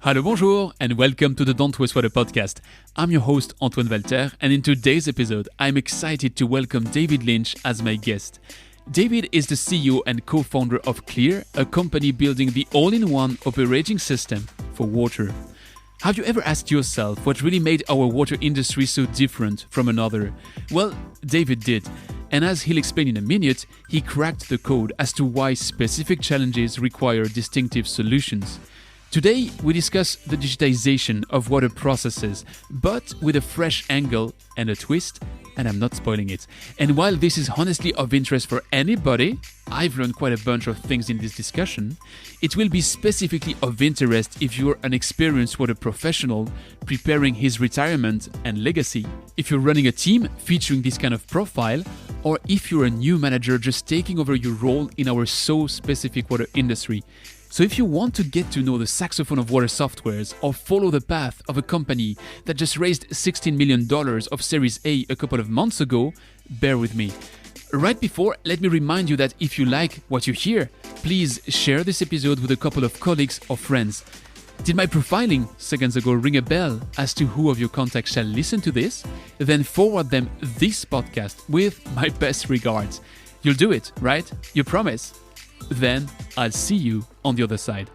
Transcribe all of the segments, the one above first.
Hello, bonjour, and welcome to the Don't Waste Water podcast. I'm your host, Antoine Walter, and in today's episode, I'm excited to welcome David Lynch as my guest. David is the CEO and co-founder of Klir, a company building the all-in-one operating system for water. Have you ever asked yourself what really made our water industry so different from another? Well, David did. And as he'll explain in a minute, he cracked the code as to why specific challenges require distinctive solutions. Today, we discuss the digitization of water processes, but with a fresh angle and a twist, and I'm not spoiling it. And while this is honestly of interest for anybody, I've learned quite a bunch of things in this discussion, it will be specifically of interest if you're an experienced water professional preparing his retirement and legacy, if you're running a team featuring this kind of profile, or if you're a new manager just taking over your role in our so specific water industry. So if you want to get to know the saxophone of water softwares or follow the path of a company that just raised $16 million of Series A couple of months ago, bear with me. Right before, let me remind you that if you like what you hear, please share this episode with a couple of colleagues or friends. Did my profiling seconds ago ring a bell as to who of your contacts shall listen to this? Then forward them this podcast with my best regards. You'll do it, right? You promise? Then I'll see you on the other side.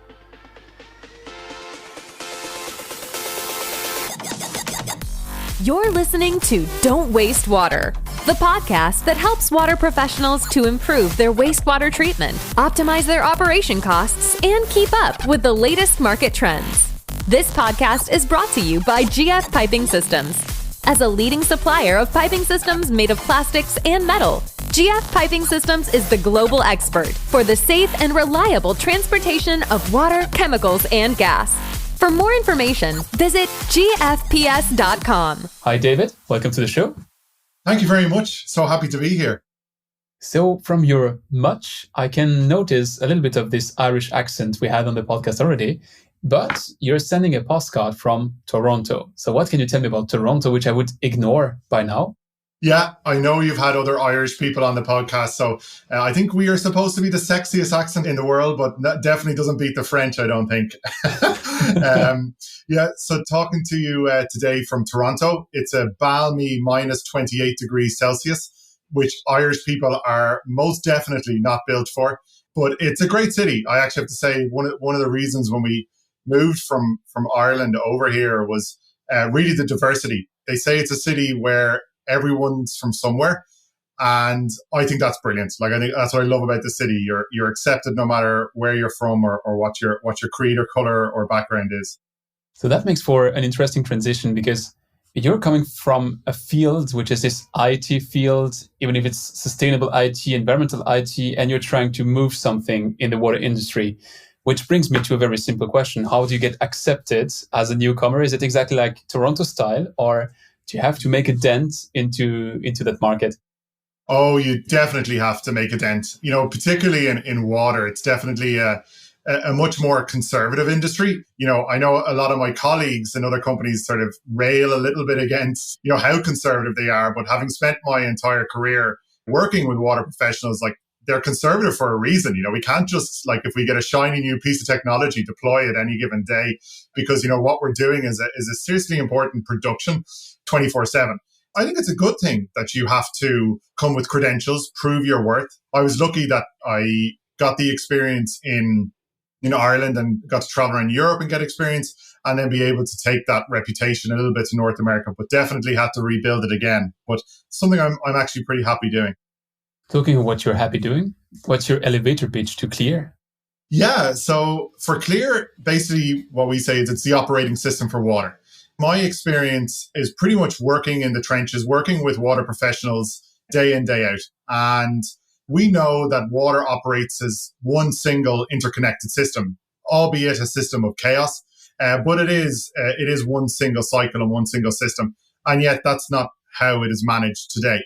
You're listening to Don't Waste Water, the podcast that helps water professionals to improve their wastewater treatment, optimize their operation costs, and keep up with the latest market trends. This podcast is brought to you by GF Piping Systems. As a leading supplier of piping systems made of plastics and metal, GF Piping Systems is the global expert for the safe and reliable transportation of water, chemicals, and gas. For more information, visit gfps.com. Hi, David. Welcome to the show. Thank you very much. So happy to be here. So from your much, I can notice a little bit of this Irish accent we had on the podcast already, but you're sending a postcard from Toronto. So what can you tell me about Toronto, which I would ignore by now? Yeah, I know you've had other Irish people on the podcast, so I think we are supposed to be the sexiest accent in the world, but that definitely doesn't beat the French, I don't think. So talking to you today from Toronto, it's a balmy minus 28 degrees Celsius, which Irish people are most definitely not built for, but it's a great city. I actually have to say one of the reasons when we moved from Ireland over here was really the diversity. They say it's a city where everyone's from somewhere, and I think that's brilliant. Like, I think that's what I love about the city. You're accepted no matter where you're from or what your creed or color or background is. So that makes for an interesting transition, because you're coming from a field which is this IT field, even if it's sustainable IT, environmental IT, and you're trying to move something in the water industry. Which brings me to a very simple question. How do you get accepted as a newcomer? Is it exactly like Toronto style, or do you have to make a dent into that market? Oh, you definitely have to make a dent. You know, particularly in water, it's definitely a much more conservative industry. You know, I know a lot of my colleagues in other companies sort of rail a little bit against, you know, how conservative they are. But having spent my entire career working with water professionals, like, they're conservative for a reason. You know, we can't just, like, if we get a shiny new piece of technology, deploy it any given day, because, you know, what we're doing is a seriously important production 24/7. I think it's a good thing that you have to come with credentials, prove your worth. I was lucky that I got the experience in Ireland and got to travel around Europe and get experience, and then be able to take that reputation a little bit to North America, but definitely had to rebuild it again. But something I'm actually pretty happy doing. Talking of what you're happy doing, what's your elevator pitch to Klir? Yeah, so for Klir, basically what we say is it's the operating system for water. My experience is pretty much working in the trenches, working with water professionals day in, day out. And we know that water operates as one single interconnected system, albeit a system of chaos. But it is one single cycle and one single system. And yet that's not how it is managed today.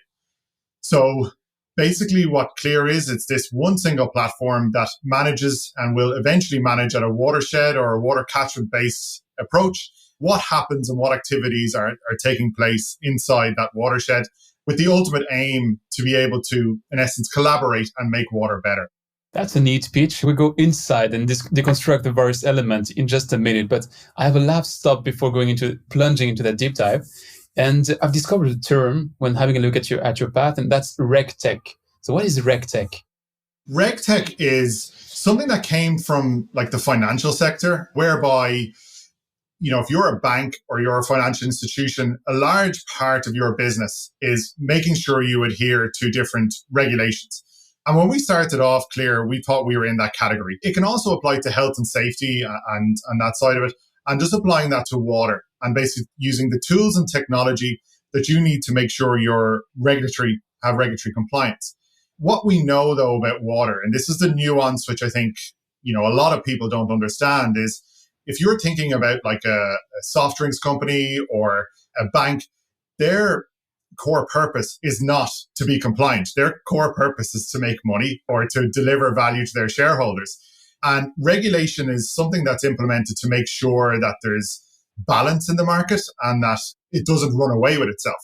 So basically what Klir is, it's this one single platform that manages and will eventually manage at a watershed or a water catchment-based approach what happens and what activities are taking place inside that watershed, with the ultimate aim to be able to, in essence, collaborate and make water better. That's a neat pitch. We'll go inside and deconstruct the various elements in just a minute. But I have a last stop before plunging into that deep dive. And I've discovered a term when having a look at your path, and that's RegTech. So what is RegTech? RegTech is something that came from like the financial sector, whereby, if you're a bank or you're a financial institution, a large part of your business is making sure you adhere to different regulations. And when we started off Klir, we thought we were in that category. It can also apply to health and safety and that side of it, and just applying that to water and basically using the tools and technology that you need to make sure you're have regulatory compliance. What we know though about water, and this is the nuance which I think, a lot of people don't understand, is if you're thinking about like a soft drinks company or a bank, their core purpose is not to be compliant. Their core purpose is to make money or to deliver value to their shareholders. And regulation is something that's implemented to make sure that there's balance in the market and that it doesn't run away with itself.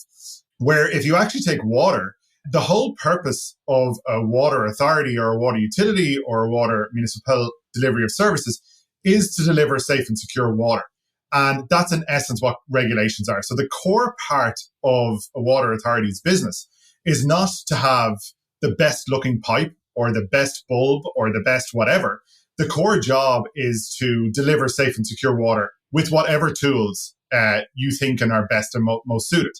Where if you actually take water, the whole purpose of a water authority or a water utility or a water municipal delivery of services is to deliver safe and secure water. And that's in essence what regulations are. So the core part of a water authority's business is not to have the best looking pipe or the best bulb or the best whatever. The core job is to deliver safe and secure water with whatever tools you think are best and most suited.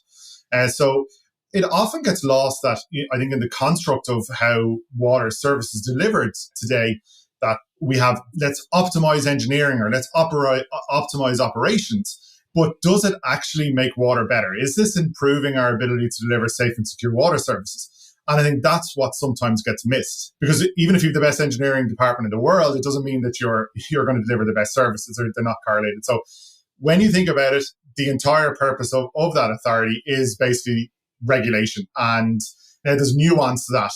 So it often gets lost that, I think, in the construct of how water service is delivered today, that we have, let's optimize engineering or let's optimize operations. But does it actually make water better? Is this improving our ability to deliver safe and secure water services? And I think that's what sometimes gets missed. Because even if you have the best engineering department in the world, it doesn't mean that you're going to deliver the best services, or they're not correlated. So when you think about it, the entire purpose of that authority is basically regulation. And there's nuance to that,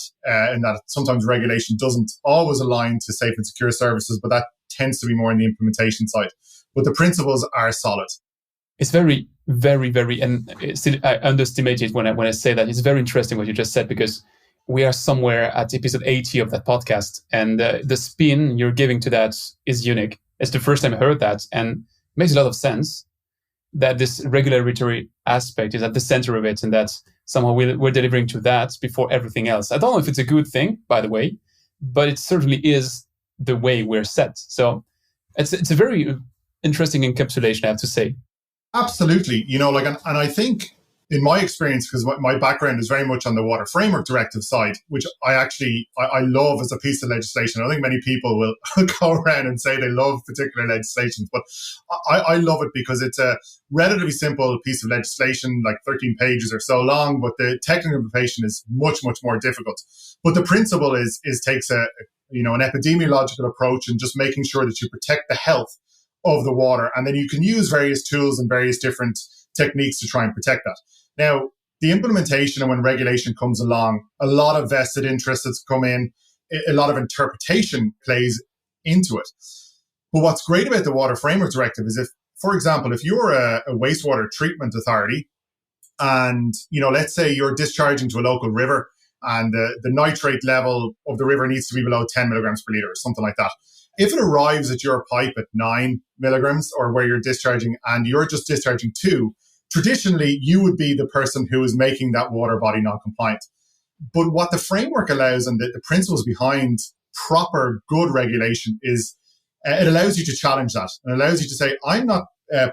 in that sometimes regulation doesn't always align to safe and secure services, but that tends to be more in the implementation side. But the principles are solid. It's very, very, very, and still I underestimate it when I say that. It's very interesting what you just said, because we are somewhere at episode 80 of that podcast, and the spin you're giving to that is unique. It's the first time I heard that, and it makes a lot of sense that this regulatory aspect is at the center of it, and that somehow we're delivering to that before everything else. I don't know if it's a good thing, by the way, but it certainly is the way we're set. So it's a very interesting encapsulation, I have to say. Absolutely. And I think in my experience, because my background is very much on the Water Framework Directive side, which I love as a piece of legislation. I think many people will go around and say they love particular legislations, but I love it because it's a relatively simple piece of legislation, like 13 pages or so long, but the technical implementation is much, much more difficult. But the principle is takes an epidemiological approach and just making sure that you protect the health of the water. And then you can use various tools and various different techniques to try and protect that. Now, the implementation and when regulation comes along, a lot of vested interests that's come in, a lot of interpretation plays into it. But what's great about the Water Framework Directive is for example, if you're a wastewater treatment authority and, let's say you're discharging to a local river and the nitrate level of the river needs to be below 10 milligrams per litre or something like that. If it arrives at your pipe at 9 milligrams or where you're discharging and you're just discharging 2, traditionally you would be the person who is making that water body non-compliant. But what the framework allows and the principles behind proper good regulation is it allows you to challenge that and allows you to say, I'm not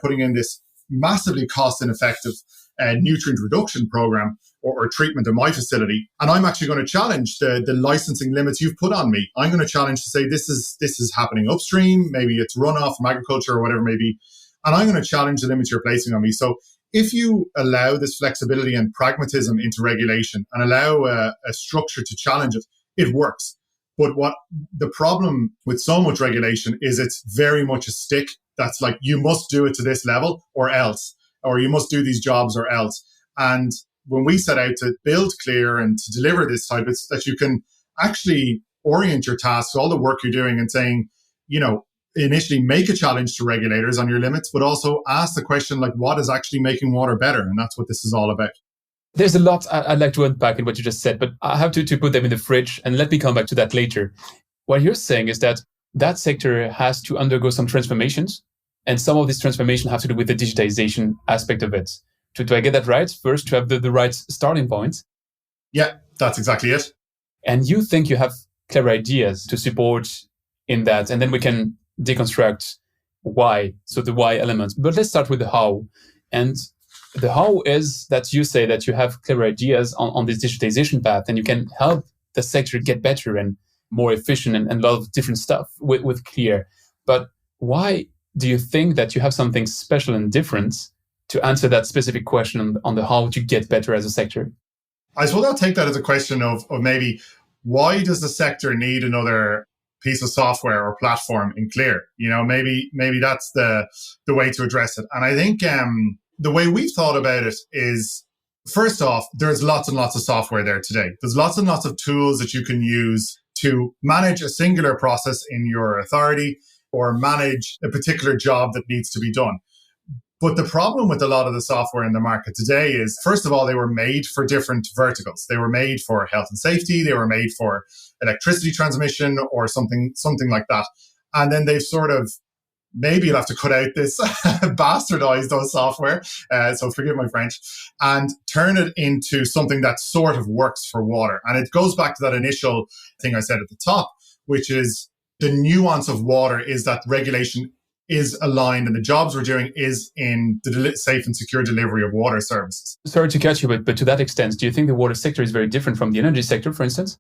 putting in this massively cost-ineffective nutrient reduction program or treatment in my facility, and I'm actually going to challenge the licensing limits you've put on me. I'm going to challenge to say this is happening upstream, maybe it's runoff from agriculture or whatever it may be, and I'm going to challenge the limits you're placing on me. So if you allow this flexibility and pragmatism into regulation and allow a structure to challenge it, it works. But what the problem with so much regulation is it's very much a stick that's like, you must do it to this level or else, or you must do these jobs or else. And when we set out to build Klir and to deliver this type, it's that you can actually orient your tasks, all the work you're doing, and saying, initially make a challenge to regulators on your limits, but also ask the question, like, what is actually making water better? And that's what this is all about. There's a lot I'd like to unpack in what you just said, but I have to put them in the fridge and let me come back to that later. what you're saying is that that sector has to undergo some transformations, and some of this transformation have to do with the digitization aspect of it. Do I get that right? First, to have the right starting point. Yeah, that's exactly it. And you think you have clever ideas to support in that, and then we can deconstruct why, so the why element. But let's start with the how. And the how is that you say that you have clever ideas on this digitization path, and you can help the sector get better and more efficient and a lot of different stuff with Klir. But why do you think that you have something special and different to answer that specific question on the how to get better as a sector? I suppose I'll take that as a question of maybe why does the sector need another piece of software or platform in Klir? Maybe that's the way to address it. And I think the way we've thought about it is, first off, there's lots and lots of software there today. There's lots and lots of tools that you can use to manage a singular process in your authority or manage a particular job that needs to be done. But the problem with a lot of the software in the market today is, first of all, they were made for different verticals. They were made for health and safety. They were made for electricity transmission or something like that. And then they've sort of, maybe you'll have to cut out this, bastardize those software, so forgive my French, and turn it into something that sort of works for water. And it goes back to that initial thing I said at the top, which is the nuance of water is that regulation is aligned and the jobs we're doing is in the safe and secure delivery of water services. Sorry to catch you, but to that extent, do you think the water sector is very different from the energy sector, for instance?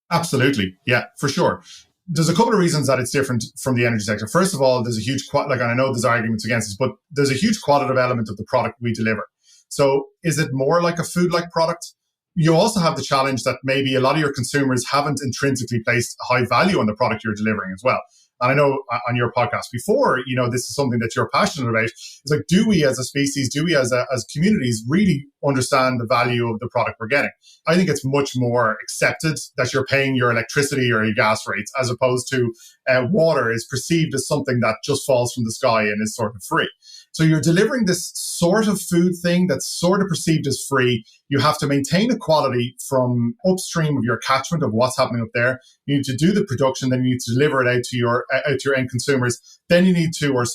Absolutely. Yeah, for sure. There's a couple of reasons that it's different from the energy sector. First of all, there's a huge, and I know there's arguments against this, but there's a huge qualitative element of the product we deliver. So is it more like a food-like product? You also have the challenge that maybe a lot of your consumers haven't intrinsically placed a high value on the product you're delivering as well. And I know on your podcast before, this is something that you're passionate about. It's like, do we as a species, do we as communities really understand the value of the product we're getting? I think it's much more accepted that you're paying your electricity or your gas rates, as opposed to water is perceived as something that just falls from the sky and is sort of free. So you're delivering this sort of food thing that's sort of perceived as free. You have to maintain a quality from upstream of your catchment of what's happening up there. You need to do the production, then you need to deliver it out to your end consumers. Then you need to, or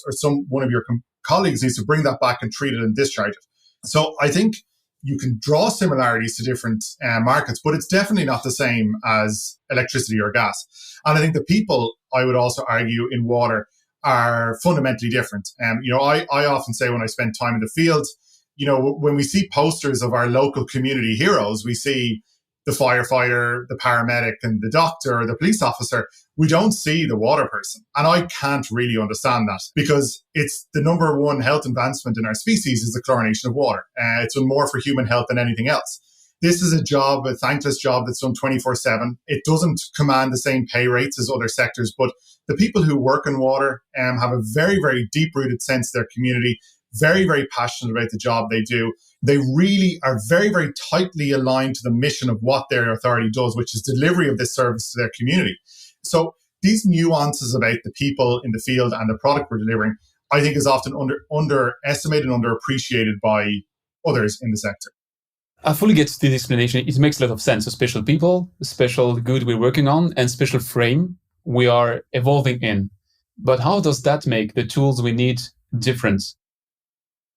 one of your colleagues needs to bring that back and treat it and discharge it. So I think you can draw similarities to different markets, but it's definitely not the same as electricity or gas. And I think the people, I would also argue, in water are fundamentally different. I often say when I spend time in the field, when we see posters of our local community heroes, we see the firefighter, the paramedic, and the doctor, or the police officer. We don't see the water person. And I can't really understand that, because it's the number one health advancement in our species is the chlorination of water. It's more for human health than anything else. This is a thankless job that's done 24/7. It doesn't command the same pay rates as other sectors, but the people who work in water have a very, very deep-rooted sense of their community, very, very passionate about the job they do. They really are very, very tightly aligned to the mission of what their authority does, which is delivery of this service to their community. So these nuances about the people in the field and the product we're delivering, I think is often underestimated and underappreciated by others in the sector. I fully get this explanation. It makes a lot of sense. So special people, special good we're working on, and special frame we are evolving in. But how does that make the tools we need different?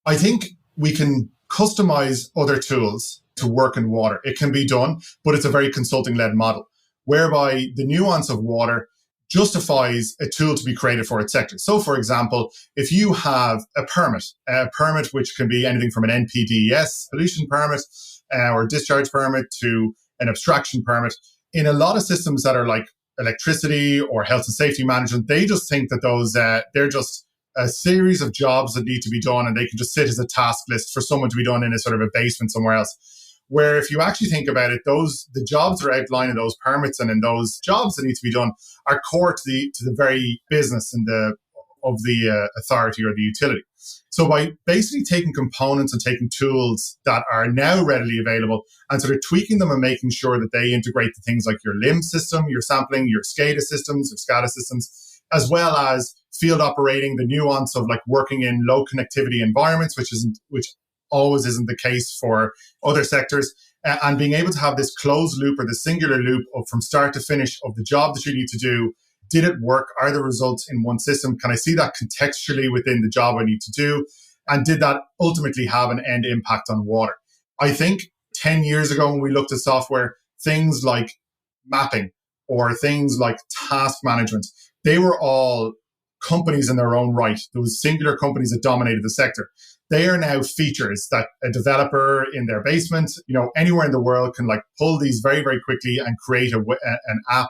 I think we can customize other tools to work in water. It can be done, but it's a very consulting-led model, whereby the nuance of water justifies a tool to be created for its sector. So, for example, if you have a permit which can be anything from an NPDES pollution permit or discharge permit to an abstraction permit, in a lot of systems that are like electricity or health and safety management, they just think that those they're just a series of jobs that need to be done, and they can just sit as a task list for someone to be done in a sort of a basement somewhere else. Where if you actually think about it, the jobs that are outlined in those permits and in those jobs that need to be done are core to the very business and of the authority or the utility. So by basically taking components and taking tools that are now readily available and sort of tweaking them and making sure that they integrate to things like your LIM system, your sampling, your SCADA systems, your SCADA systems, as well as field operating, the nuance of like working in low connectivity environments, which always isn't the case for other sectors. and being able to have this closed loop or the singular loop of from start to finish of the job that you need to do. Did it work? Are the results in one system? Can I see that contextually within the job I need to do? And did that ultimately have an end impact on water? I think 10 years ago when we looked at software, things like mapping or things like task management, they were all companies in their own right. Those singular companies that dominated the sector. They are now features that a developer in their basement, anywhere in the world can pull these very, very quickly and create an app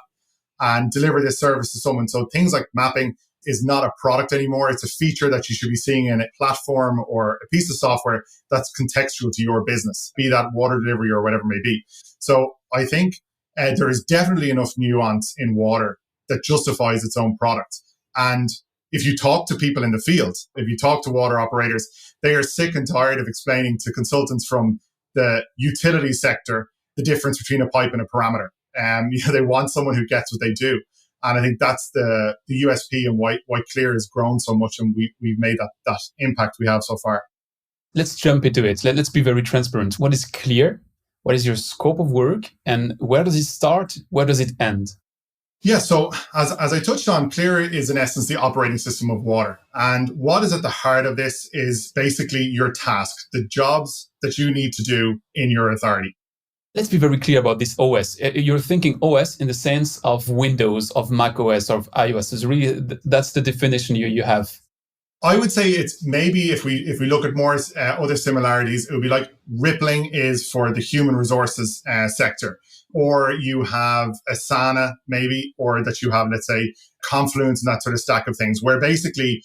and deliver this service to someone. So things like mapping is not a product anymore. It's a feature that you should be seeing in a platform or a piece of software that's contextual to your business, be that water delivery or whatever it may be. So I think there is definitely enough nuance in water that justifies its own product. And if you talk to people in the field, if you talk to water operators, they are sick and tired of explaining to consultants from the utility sector the difference between a pipe and a parameter. They want someone who gets what they do. And I think that's the USP and why Klir has grown so much and we've made that impact we have so far. Let's jump into it. Let's be very transparent. What is Klir? What is your scope of work? And where does it start? Where does it end? Yeah, so as I touched on, Klir is in essence the operating system of water. And what is at the heart of this is basically your task, the jobs that you need to do in your authority. Let's be very clear about this OS. You're thinking OS in the sense of Windows, of Mac OS, or of iOS. It's really, that's the definition you have. I would say it's maybe if we look at more other similarities, it would be like Rippling is for the human resources sector. Or you have Asana maybe, or that you have, let's say, Confluence and that sort of stack of things, where basically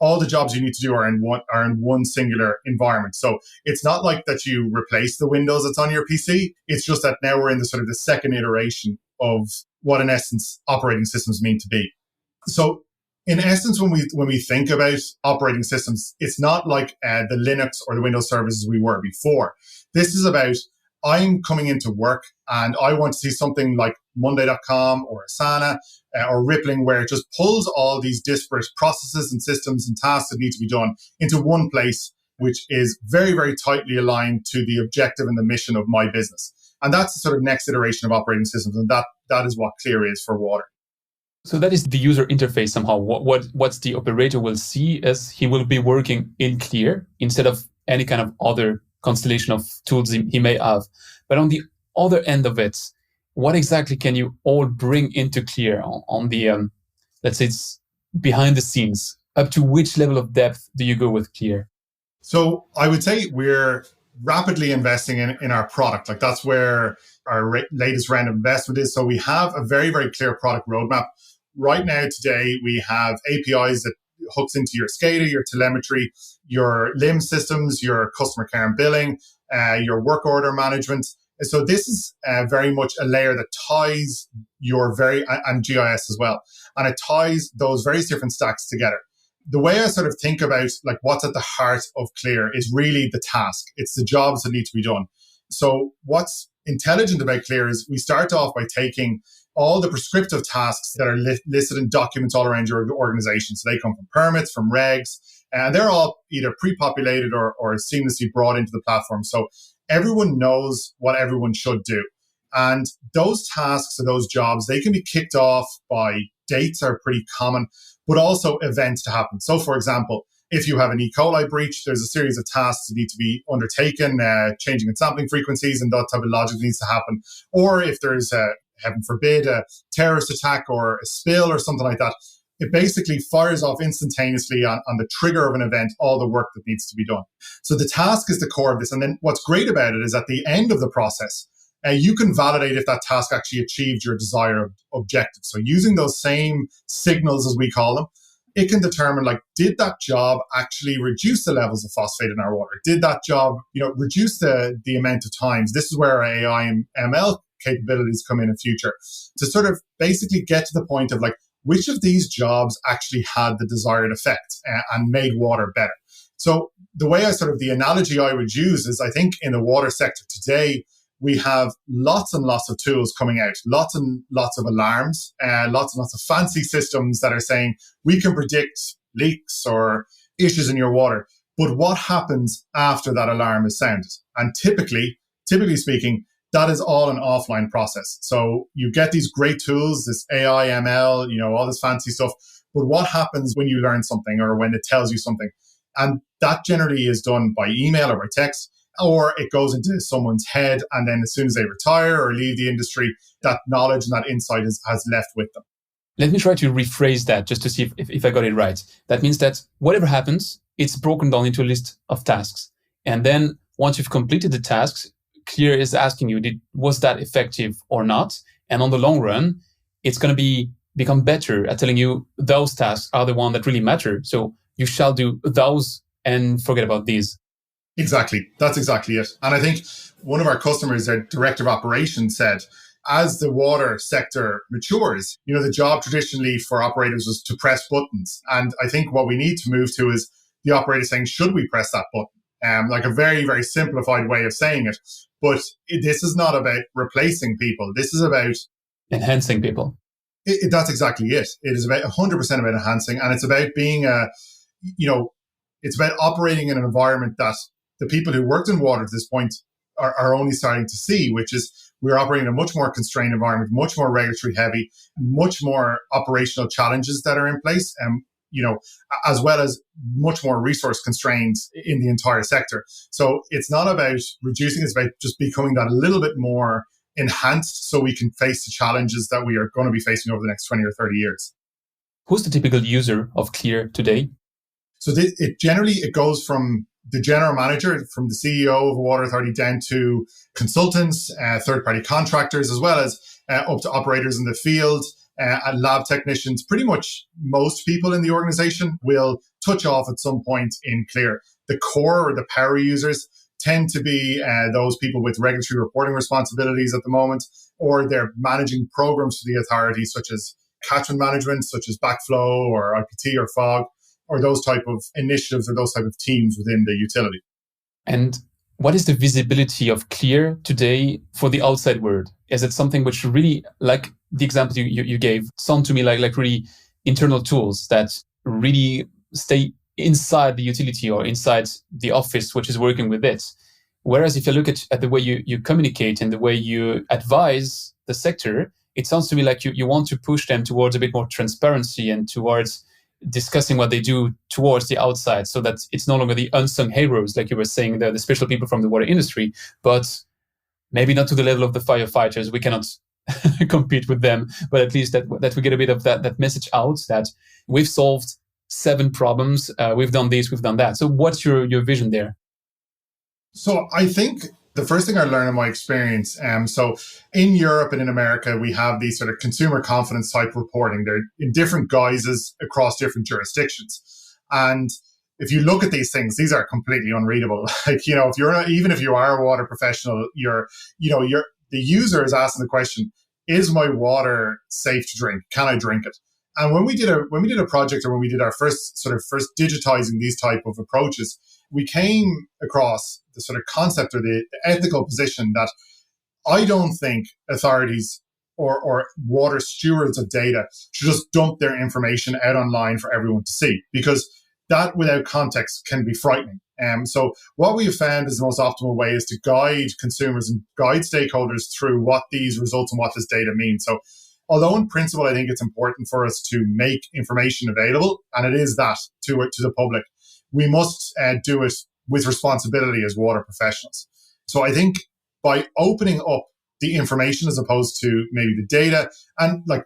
all the jobs you need to do are in one singular environment. So it's not like that you replace the Windows that's on your PC. It's just that now we're in the sort of the second iteration of what in essence operating systems mean to be. So in essence, when we think about operating systems, it's not like the Linux or the Windows services we were before. This is about I'm coming into work and I want to see something like Monday.com or Asana or Rippling, where it just pulls all these disparate processes and systems and tasks that need to be done into one place, which is very, very tightly aligned to the objective and the mission of my business. And that's the sort of next iteration of operating systems. And that is what Klir is for water. So that is the user interface somehow. What's the operator will see as he will be working in Klir instead of any kind of other constellation of tools he may have. But on the other end of it, what exactly can you all bring into Klir on the, let's say it's behind the scenes? Up to which level of depth do you go with Klir? So I would say we're rapidly investing in our product. Like that's where our latest round of investment is. So we have a very, very clear product roadmap. Right now, today, we have APIs that hooks into your SCADA, your telemetry, your LIM systems, your customer care and billing, your work order management. So this is very much a layer that ties and GIS as well. And it ties those various different stacks together. The way I sort of think about like what's at the heart of Klir is really the task. It's the jobs that need to be done. So what's intelligent about Klir is we start off by taking all the prescriptive tasks that are listed in documents all around your organization. So they come from permits, from regs, and they're all either pre-populated or seamlessly brought into the platform. So everyone knows what everyone should do. And those tasks or those jobs, they can be kicked off by dates are pretty common, but also events to happen. So for example, if you have an E. coli breach, there's a series of tasks that need to be undertaken, changing in sampling frequencies, and that type of logic needs to happen. Or if there's heaven forbid, a terrorist attack or a spill or something like that, it basically fires off instantaneously on the trigger of an event, all the work that needs to be done. So the task is the core of this. And then what's great about it is at the end of the process, you can validate if that task actually achieved your desired objective. So using those same signals, as we call them, it can determine, like, did that job actually reduce the levels of phosphate in our water? Did that job, reduce the amount of times? This is where our AI and ML capabilities come in future to sort of basically get to the point of like, which of these jobs actually had the desired effect and made water better? So the way the analogy I would use is, I think in the water sector today, we have lots and lots of tools coming out, lots and lots of alarms, lots and lots of fancy systems that are saying we can predict leaks or issues in your water. But what happens after that alarm is sounded? And typically speaking, that is all an offline process. So you get these great tools, this AI, ML, all this fancy stuff. But what happens when you learn something or when it tells you something? And that generally is done by email or by text, or it goes into someone's head. And then as soon as they retire or leave the industry, that knowledge and that insight has left with them. Let me try to rephrase that just to see if I got it right. That means that whatever happens, it's broken down into a list of tasks. And then once you've completed the tasks, Klir is asking you, was that effective or not? And on the long run, it's going to become better at telling you those tasks are the one that really matter. So you shall do those and forget about these. Exactly. That's exactly it. And I think one of our customers, their director of operations, said, as the water sector matures, the job traditionally for operators was to press buttons. And I think what we need to move to is the operator saying, should we press that button? Like a very, very simplified way of saying it. But this is not about replacing people. This is about enhancing people. That's exactly it. It is about 100% about enhancing. And it's about being it's about operating in an environment that the people who worked in water at this point are only starting to see, which is we're operating in a much more constrained environment, much more regulatory heavy, much more operational challenges that are in place, as well as much more resource constrained in the entire sector. So it's not about reducing, it's about just becoming that a little bit more enhanced so we can face the challenges that we are going to be facing over the next 20 or 30 years. Who's the typical user of Klir today? So it goes from the general manager, from the CEO of a water authority, down to consultants, third-party contractors, as well as up to operators in the field, and lab technicians. Pretty much most people in the organization will touch off at some point in Klir. The core or the power users tend to be those people with regulatory reporting responsibilities at the moment, or they're managing programs for the authority, such as catchment management, such as backflow or IPT or fog, or those type of initiatives or those type of teams within the utility. And what is the visibility of Klir today for the outside world? Is it something which really, like the example you gave, sound to me like really internal tools that really stay inside the utility or inside the office which is working with it? Whereas if you look at the way you communicate and the way you advise the sector, it sounds to me like you want to push them towards a bit more transparency and towards discussing what they do towards the outside, so that it's no longer the unsung heroes, like you were saying, the special people from the water industry, but maybe not to the level of the firefighters. We cannot compete with them, but at least that we get a bit of that message out that we've solved 7 problems, we've done this, we've done that. So what's your vision there? So I think the first thing I learned in my experience, so in Europe and in America, we have these sort of consumer confidence type reporting. They're in different guises across different jurisdictions. And if you look at these things, these are completely unreadable. Like, if you are a water professional, the user is asking the question, is my water safe to drink? Can I drink it? And when we did a project, or when we did our first digitizing these type of approaches, we came across the sort of concept or the ethical position that I don't think authorities or water stewards of data should just dump their information out online for everyone to see, because that without context can be frightening. So what we have found is the most optimal way is to guide consumers and guide stakeholders through what these results and what this data means. So although in principle, I think it's important for us to make information available, and it is that to the public, we must do it with responsibility as water professionals. So I think by opening up the information as opposed to maybe the data, and like,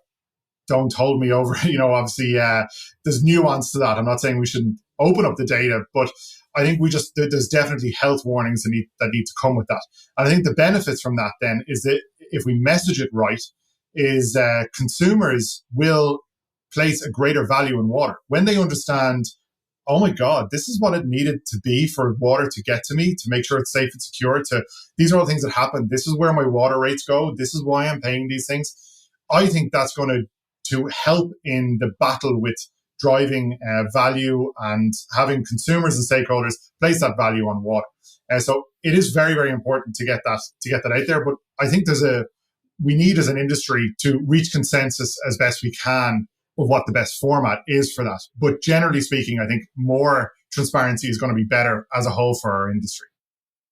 don't hold me over, obviously there's nuance to that. I'm not saying we shouldn't open up the data, but I think there's definitely health warnings that need to come with that. And I think the benefits from that then is that if we message it right, is consumers will place a greater value in water when they understand, oh my God, this is what it needed to be for water to get to me, to make sure it's safe and secure. These are all things that happen. This is where my water rates go. This is why I'm paying these things. I think that's going to help in the battle with driving value and having consumers and stakeholders place that value on water. So it is very, very important to get that out there. But I think we need as an industry to reach consensus as best we can of what the best format is for that. But generally speaking, I think more transparency is going to be better as a whole for our industry.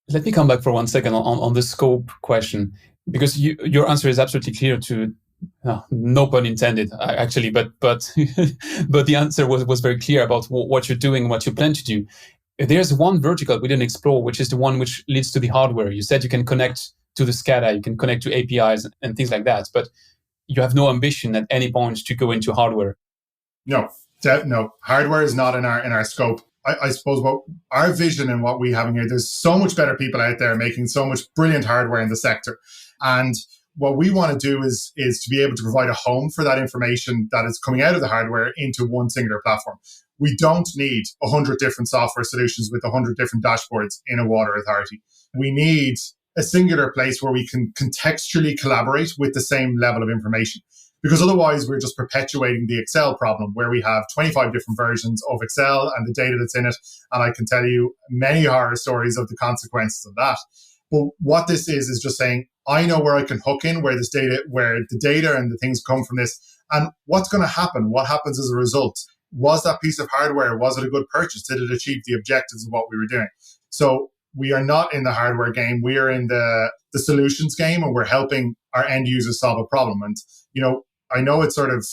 Let me come back for 1 second on the scope question, because your answer is absolutely clear to, no pun intended, actually, but but the answer was very clear about what you're doing, what you plan to do. There's one vertical we didn't explore, which is the one which leads to the hardware. You said you can connect to the SCADA, you can connect to APIs and things like that, but you have no ambition at any point to go into hardware. No, hardware is not in our scope. I suppose what our vision and what we have in here, there's so much better people out there making so much brilliant hardware in the sector. And what we want to do is to be able to provide a home for that information that is coming out of the hardware into one singular platform. We don't need 100 different software solutions with 100 different dashboards in a water authority. We need a singular place where we can contextually collaborate with the same level of information. Because otherwise, we're just perpetuating the Excel problem where we have 25 different versions of Excel and the data that's in it. And I can tell you many horror stories of the consequences of that. But what this is just saying, I know where I can hook in, where the data and the things come from this, and what's going to happen. What happens as a result? Was that piece of hardware, was it a good purchase? Did it achieve the objectives of what we were doing? So we are not in the hardware game. We are in the solutions game, and we're helping our end users solve a problem. And, I know it's sort of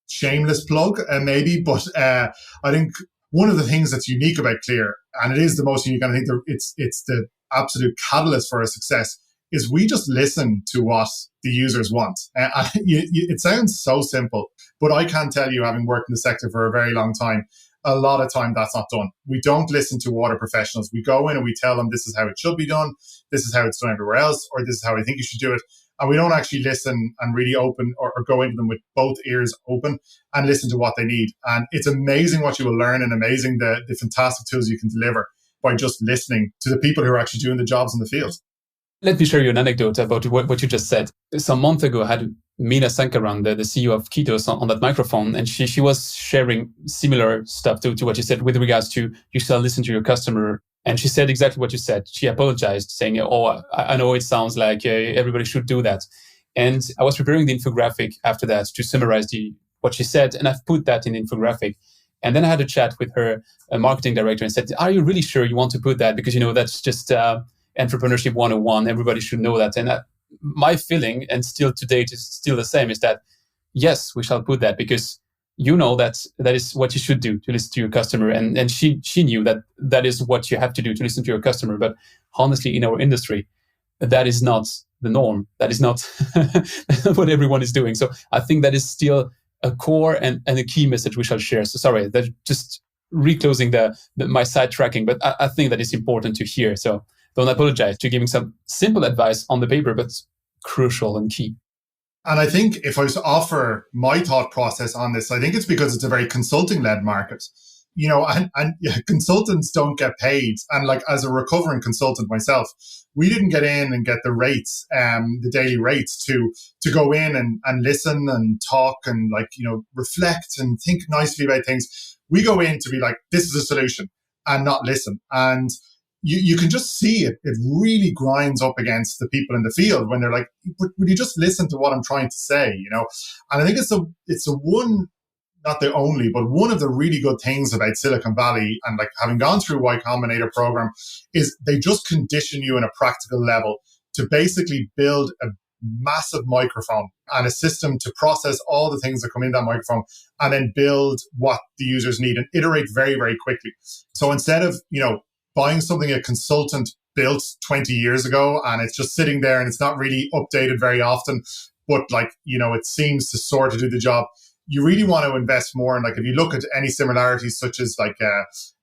shameless plug, maybe, but I think one of the things that's unique about Klir, and it is the most unique, and I think it's the absolute catalyst for our success, is we just listen to what the users want. It sounds so simple, but I can tell you, having worked in the sector for a very long time, a lot of time that's not done. We don't listen to water professionals. We go in and we tell them this is how it should be done, this is how it's done everywhere else, or this is how I think you should do it. And we don't actually listen and really open or go into them with both ears open and listen to what they need. And it's amazing what you will learn, and amazing the fantastic tools you can deliver by just listening to the people who are actually doing the jobs in the field. Let me share you an anecdote about what you just said. Some month ago, I had Meena Sankaran, the CEO of Kitos, on that microphone, and she was sharing similar stuff to what you said with regards to you shall listen to your customer. And she said exactly what you said. She apologized, saying, I know it sounds like everybody should do that. And I was preparing the infographic after that to summarize what she said, and I've put that in the infographic. And then I had a chat with her marketing director and said, are you really sure you want to put that? Because, that's just entrepreneurship 101. Everybody should know that. And my feeling, and still to date is still the same, is that, yes, we shall put that, because that is what you should do, to listen to your customer. And she knew that is what you have to do, to listen to your customer. But honestly, in our industry, that is not the norm. That is not what everyone is doing. So I think that is still a core and a key message we shall share. So sorry, that's just reclosing my sidetracking, but I think that is important to hear. So don't apologize to giving some simple advice on the paper, but crucial and key. And I think if I was to offer my thought process on this, I think it's because it's a very consulting-led market, and consultants don't get paid. And like, as a recovering consultant myself, we didn't get in and get the rates, the daily rates to go in and listen and talk and reflect and think nicely about things. We go in to be like, this is a solution, and not listen. And you can just see it. It really grinds up against the people in the field when they're like, but would you just listen to what I'm trying to say, And I think it's a one, not the only, but one of the really good things about Silicon Valley, and like having gone through Y Combinator program, is they just condition you in a practical level to basically build a massive microphone and a system to process all the things that come in that microphone, and then build what the users need and iterate very, very quickly. So instead of, buying something a consultant built 20 years ago and it's just sitting there and it's not really updated very often, but it seems to sort of do the job, you really want to invest more. And if you look at any similarities, such as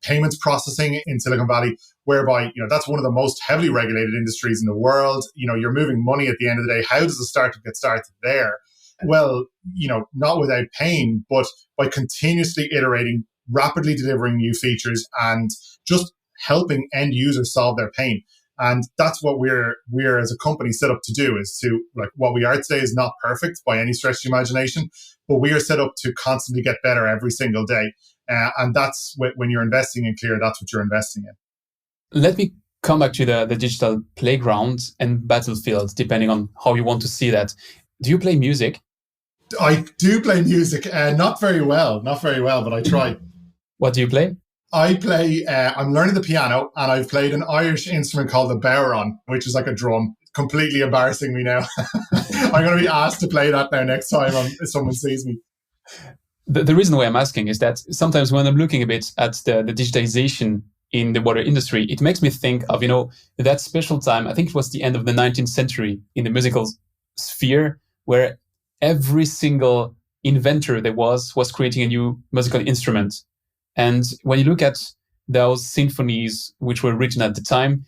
payments processing in Silicon Valley, whereby, that's one of the most heavily regulated industries in the world. You're moving money at the end of the day. How does a startup get started there? Well, not without pain, but by continuously iterating, rapidly delivering new features, and just helping end users solve their pain. And that's what we're as a company set up to do, is to, what we are today is not perfect by any stretch of the imagination, but we are set up to constantly get better every single day. And that's when you're investing in Klir, that's what you're investing in. Let me come back to the digital playground and battlefield, depending on how you want to see that. Do you play music? I do play music. Not very well, but I try. What do you play? I'm learning the piano, and I've played an Irish instrument called the bodhrán, which is like a drum. Completely embarrassing me now. I'm going to be asked to play that now next time if someone sees me. The reason why I'm asking is that sometimes when I'm looking a bit at the digitization in the water industry, it makes me think of, that special time, I think it was the end of the 19th century in the musical sphere, where every single inventor there was creating a new musical instrument. And when you look at those symphonies which were written at the time,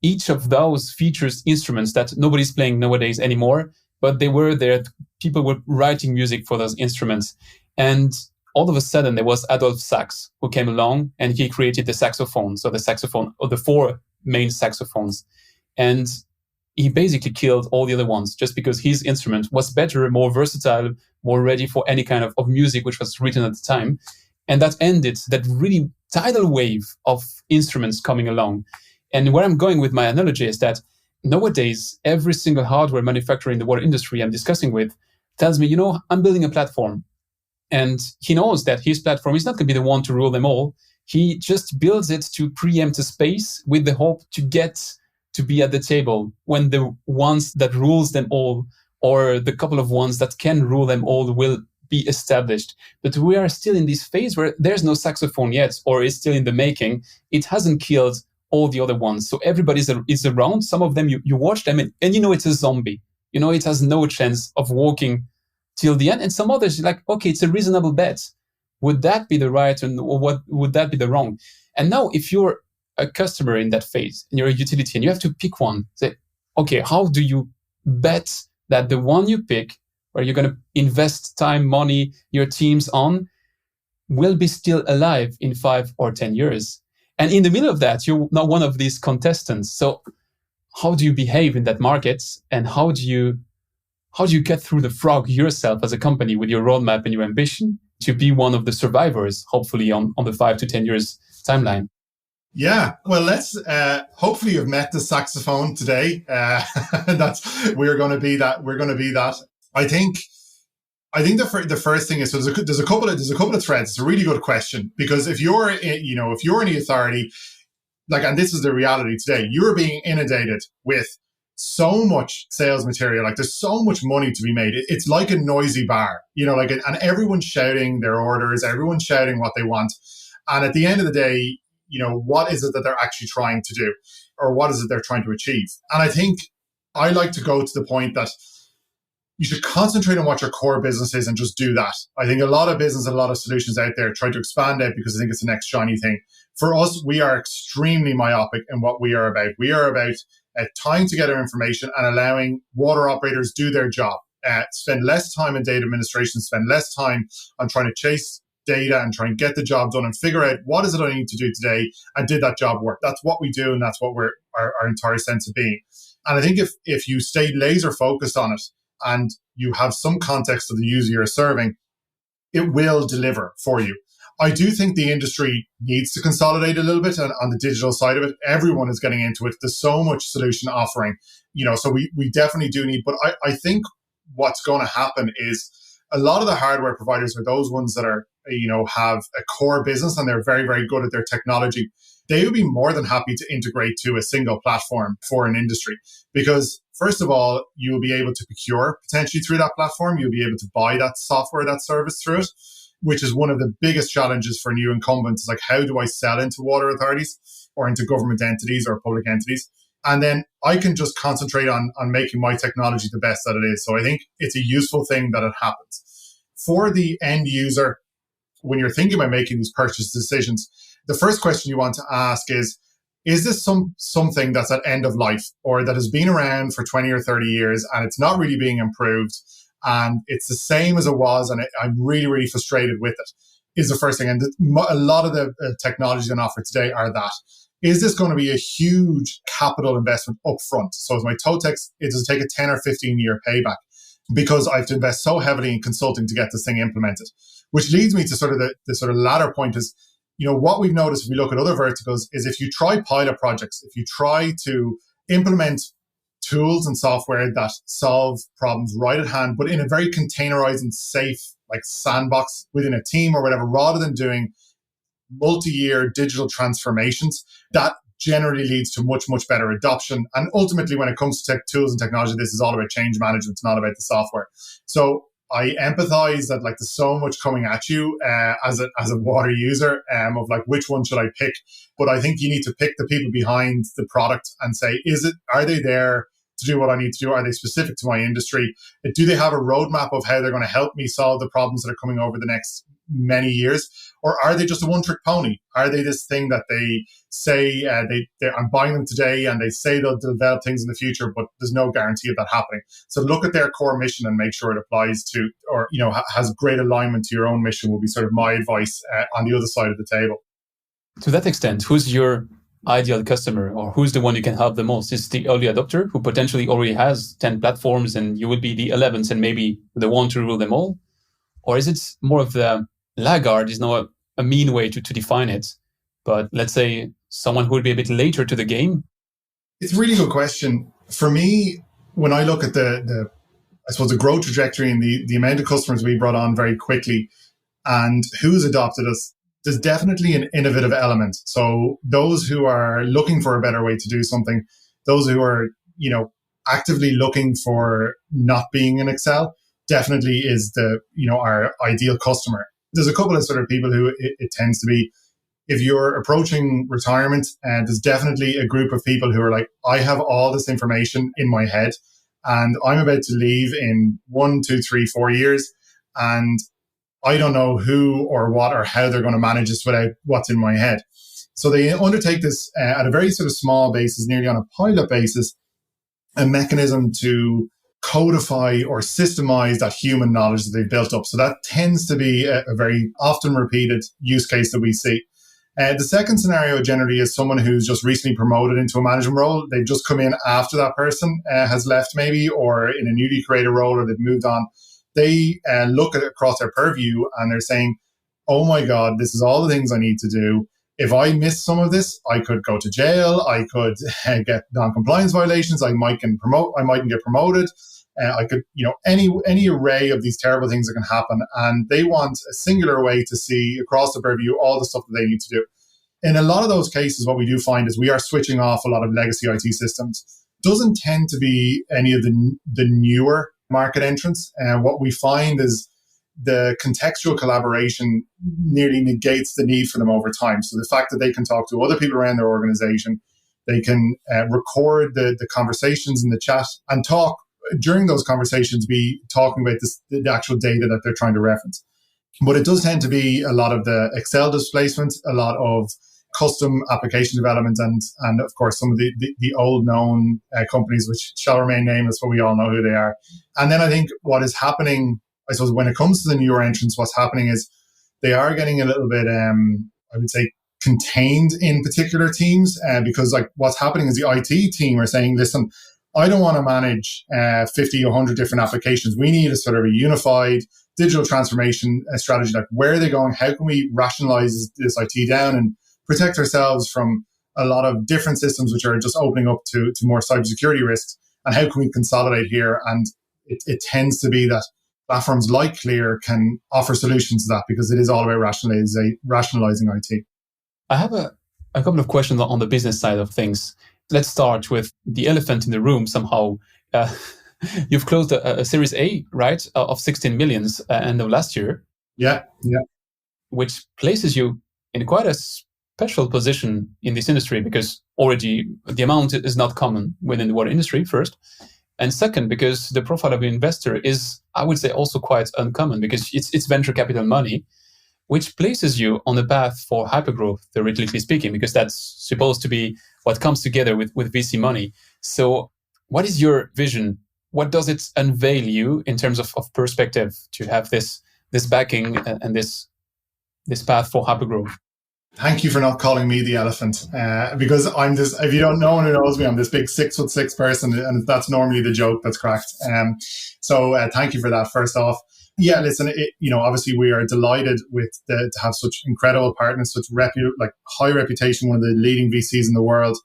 each of those features instruments that nobody's playing nowadays anymore, but they were there. People were writing music for those instruments. And all of a sudden, there was Adolphe Sax who came along and he created the saxophone. So the saxophone, or the four main saxophones. And he basically killed all the other ones just because his instrument was better, more versatile, more ready for any kind of music which was written at the time. And that ended that really tidal wave of instruments coming along. And where I'm going with my analogy is that nowadays, every single hardware manufacturer in the water industry I'm discussing with tells me, I'm building a platform. And he knows that his platform is not going to be the one to rule them all. He just builds it to preempt a space with the hope to get to be at the table when the ones that rules them all, or the couple of ones that can rule them all, will be established. But we are still in this phase where there's no saxophone yet, or is still in the making. It hasn't killed all the other ones. So everybody is around. Some of them, you watch them and it's a zombie. It has no chance of walking till the end. And some others, like, okay, it's a reasonable bet. Would that be the right or what would that be the wrong? And now if you're a customer in that phase and you're a utility and you have to pick one, say, okay, how do you bet that the one you pick, where you're going to invest time, money, your teams on, will be still alive in 5 or 10 years? And in the middle of that, you're not one of these contestants. So how do you behave in that market? And how do you get through the frog yourself as a company with your roadmap and your ambition to be one of the survivors, hopefully on the 5 to 10 years timeline? Yeah, well, let's hopefully you've met the saxophone today. We're going to be that. I think the first thing is, so there's a couple of threads. It's a really good question, because if you're in the authority, and this is the reality today, you're being inundated with so much sales material. Like, there's so much money to be made. It's like a noisy bar, and everyone's shouting their orders, everyone's shouting what they want. And at the end of the day, what is it that they're actually trying to do, or what is it they're trying to achieve? And I think I like to go to the point that you should concentrate on what your core business is and just do that. I think a lot of business, a lot of solutions out there try to expand it because I think it's the next shiny thing. For us, we are extremely myopic in what we are about. We are about tying together information and allowing water operators do their job. Spend less time in data administration, spend less time on trying to chase data and try and get the job done and figure out what is it I need to do today and did that job work. That's what we do, and that's what our entire sense of being. And I think if you stay laser focused on it and you have some context of the user you're serving, it will deliver for you. I do think the industry needs to consolidate a little bit on the digital side of it. Everyone is getting into it. There's so much solution offering, so we definitely do need, but I think what's going to happen is a lot of the hardware providers are those ones that are, have a core business and they're very, very good at their technology. They would be more than happy to integrate to a single platform for an industry, because first of all, you will be able to procure potentially through that platform. You'll be able to buy that software, that service through it, which is one of the biggest challenges for new incumbents. Like, how do I sell into water authorities or into government entities or public entities? And then I can just concentrate on making my technology the best that it is. So I think it's a useful thing that it happens. For the end user, when you're thinking about making these purchase decisions, the first question you want to ask is this something that's at end of life, or that has been around for 20 or 30 years and it's not really being improved and it's the same as it was and I'm really, really frustrated with it, is the first thing. And a lot of the technologies on offer today are that. Is this going to be a huge capital investment upfront? So as my TOTEX, it does take a 10 or 15 year payback because I have to invest so heavily in consulting to get this thing implemented. Which leads me to sort of the sort of latter point is, what we've noticed if we look at other verticals is if you try pilot projects, if you try to implement tools and software that solve problems right at hand, but in a very containerized and safe, like sandbox within a team or whatever, rather than doing multi-year digital transformations, that generally leads to much, much better adoption. And ultimately, when it comes to tools and technology, this is all about change management. It's not about the software. So I empathize that there's so much coming at you as a water user of which one should I pick? But I think you need to pick the people behind the product and say, are they there to do what I need to do? Are they specific to my industry? Do they have a roadmap of how they're going to help me solve the problems that are coming over the next many years? Or are they just a one-trick pony? Are they this thing that they say I'm buying them today and they say they'll develop things in the future, but there's no guarantee of that happening? So look at their core mission and make sure it applies to, or has great alignment to your own mission, will be sort of my advice on the other side of the table. To that extent, who's your ideal customer, or who's the one you can help the most? Is the early adopter who potentially already has 10 platforms and you would be the 11th and maybe the one to rule them all? Or is it more of the laggard? Is not a mean way to define it, but let's say someone who would be a bit later to the game? It's a really good question. For me, when I look at the growth trajectory and the amount of customers we brought on very quickly and who's adopted us, there's definitely an innovative element. So those who are looking for a better way to do something, those who are, actively looking for not being in Excel, definitely is our ideal customer. There's a couple of sort of people who it tends to be, if you're approaching retirement, and there's definitely a group of people who are like, I have all this information in my head and I'm about to leave in 1, 2, 3, 4 years. And I don't know who or what or how they're going to manage this without what's in my head. So they undertake this at a very sort of small basis, nearly on a pilot basis, a mechanism to codify or systemize that human knowledge that they've built up. So that tends to be a very often repeated use case that we see. The second scenario generally is someone who's just recently promoted into a management role. They've just come in after that person has left maybe, or in a newly created role, or they've moved on. They look at across their purview and they're saying, oh my God, this is all the things I need to do. If I miss some of this, I could go to jail. I could get non-compliance violations. I mightn't get promoted. I could, any array of these terrible things that can happen. And they want a singular way to see across the purview all the stuff that they need to do. In a lot of those cases, what we do find is we are switching off a lot of legacy IT systems. Doesn't tend to be any of the newer market entrants. And what we find is the contextual collaboration nearly negates the need for them over time. So the fact that they can talk to other people around their organization, they can record the conversations in the chat and talk during those conversations, be talking about the actual data that they're trying to reference. But it does tend to be a lot of the Excel displacement, a lot of custom application development, and of course some of the old known companies which shall remain nameless, but we all know who they are. And then I think what is happening, I suppose, when it comes to the newer entrants, what's happening is they are getting a little bit, I would say, contained in particular teams, because what's happening is the IT team are saying, listen, I don't want to manage 50 or 100 different applications. We need a sort of a unified digital transformation strategy. Like, where are they going? How can we rationalize this IT down and protect ourselves from a lot of different systems which are just opening up to more cybersecurity risks? And how can we consolidate here? And it tends to be that platforms like Klir can offer solutions to that, because it is all about rationalizing IT. I have a couple of questions on the business side of things. Let's start with the elephant in the room somehow. You've closed a Series A, right, of 16 millions end of last year. Yeah. Which places you in quite a special position in this industry, because already the amount is not common within the water industry, first. And second, because the profile of the investor is, I would say, also quite uncommon, because it's venture capital money, which places you on the path for hypergrowth, theoretically speaking, because that's supposed to be what comes together with VC money. So what is your vision? What does it unveil you in terms of perspective to have this backing and this path for hypergrowth? Thank you for not calling me the elephant, because I'm this, if you don't know, anyone who knows me, I'm this big 6'6" person, and that's normally the joke that's cracked. So thank you for that, first off. Yeah, listen, obviously we are delighted to have such incredible partners, such high reputation, one of the leading VCs in the world,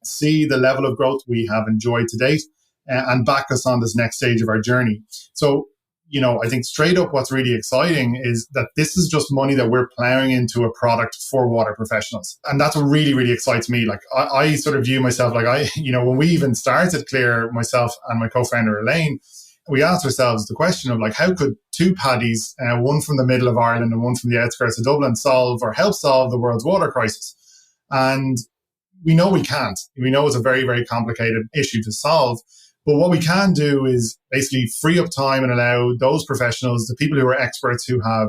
see the level of growth we have enjoyed to date, and back us on this next stage of our journey. So, I think straight up what's really exciting is that this is just money that we're plowing into a product for water professionals. And that's what really, really excites me. Like I sort of view myself like when we even started Klir, myself and my co-founder Elaine, we asked ourselves the question of like, how could two paddies, one from the middle of Ireland and one from the outskirts of Dublin, help solve the world's water crisis? And we know we can't. We know it's a very, very complicated issue to solve. But what we can do is basically free up time and allow those professionals, the people who are experts, who have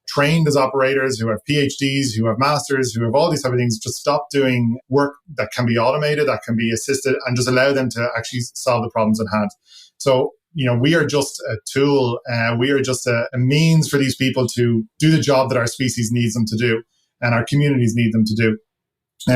trained as operators, who have PhDs, who have masters, who have all these type of things, just stop doing work that can be automated, that can be assisted, and just allow them to actually solve the problems at hand. So, we are just a tool. We are just a means for these people to do the job that our species needs them to do and our communities need them to do.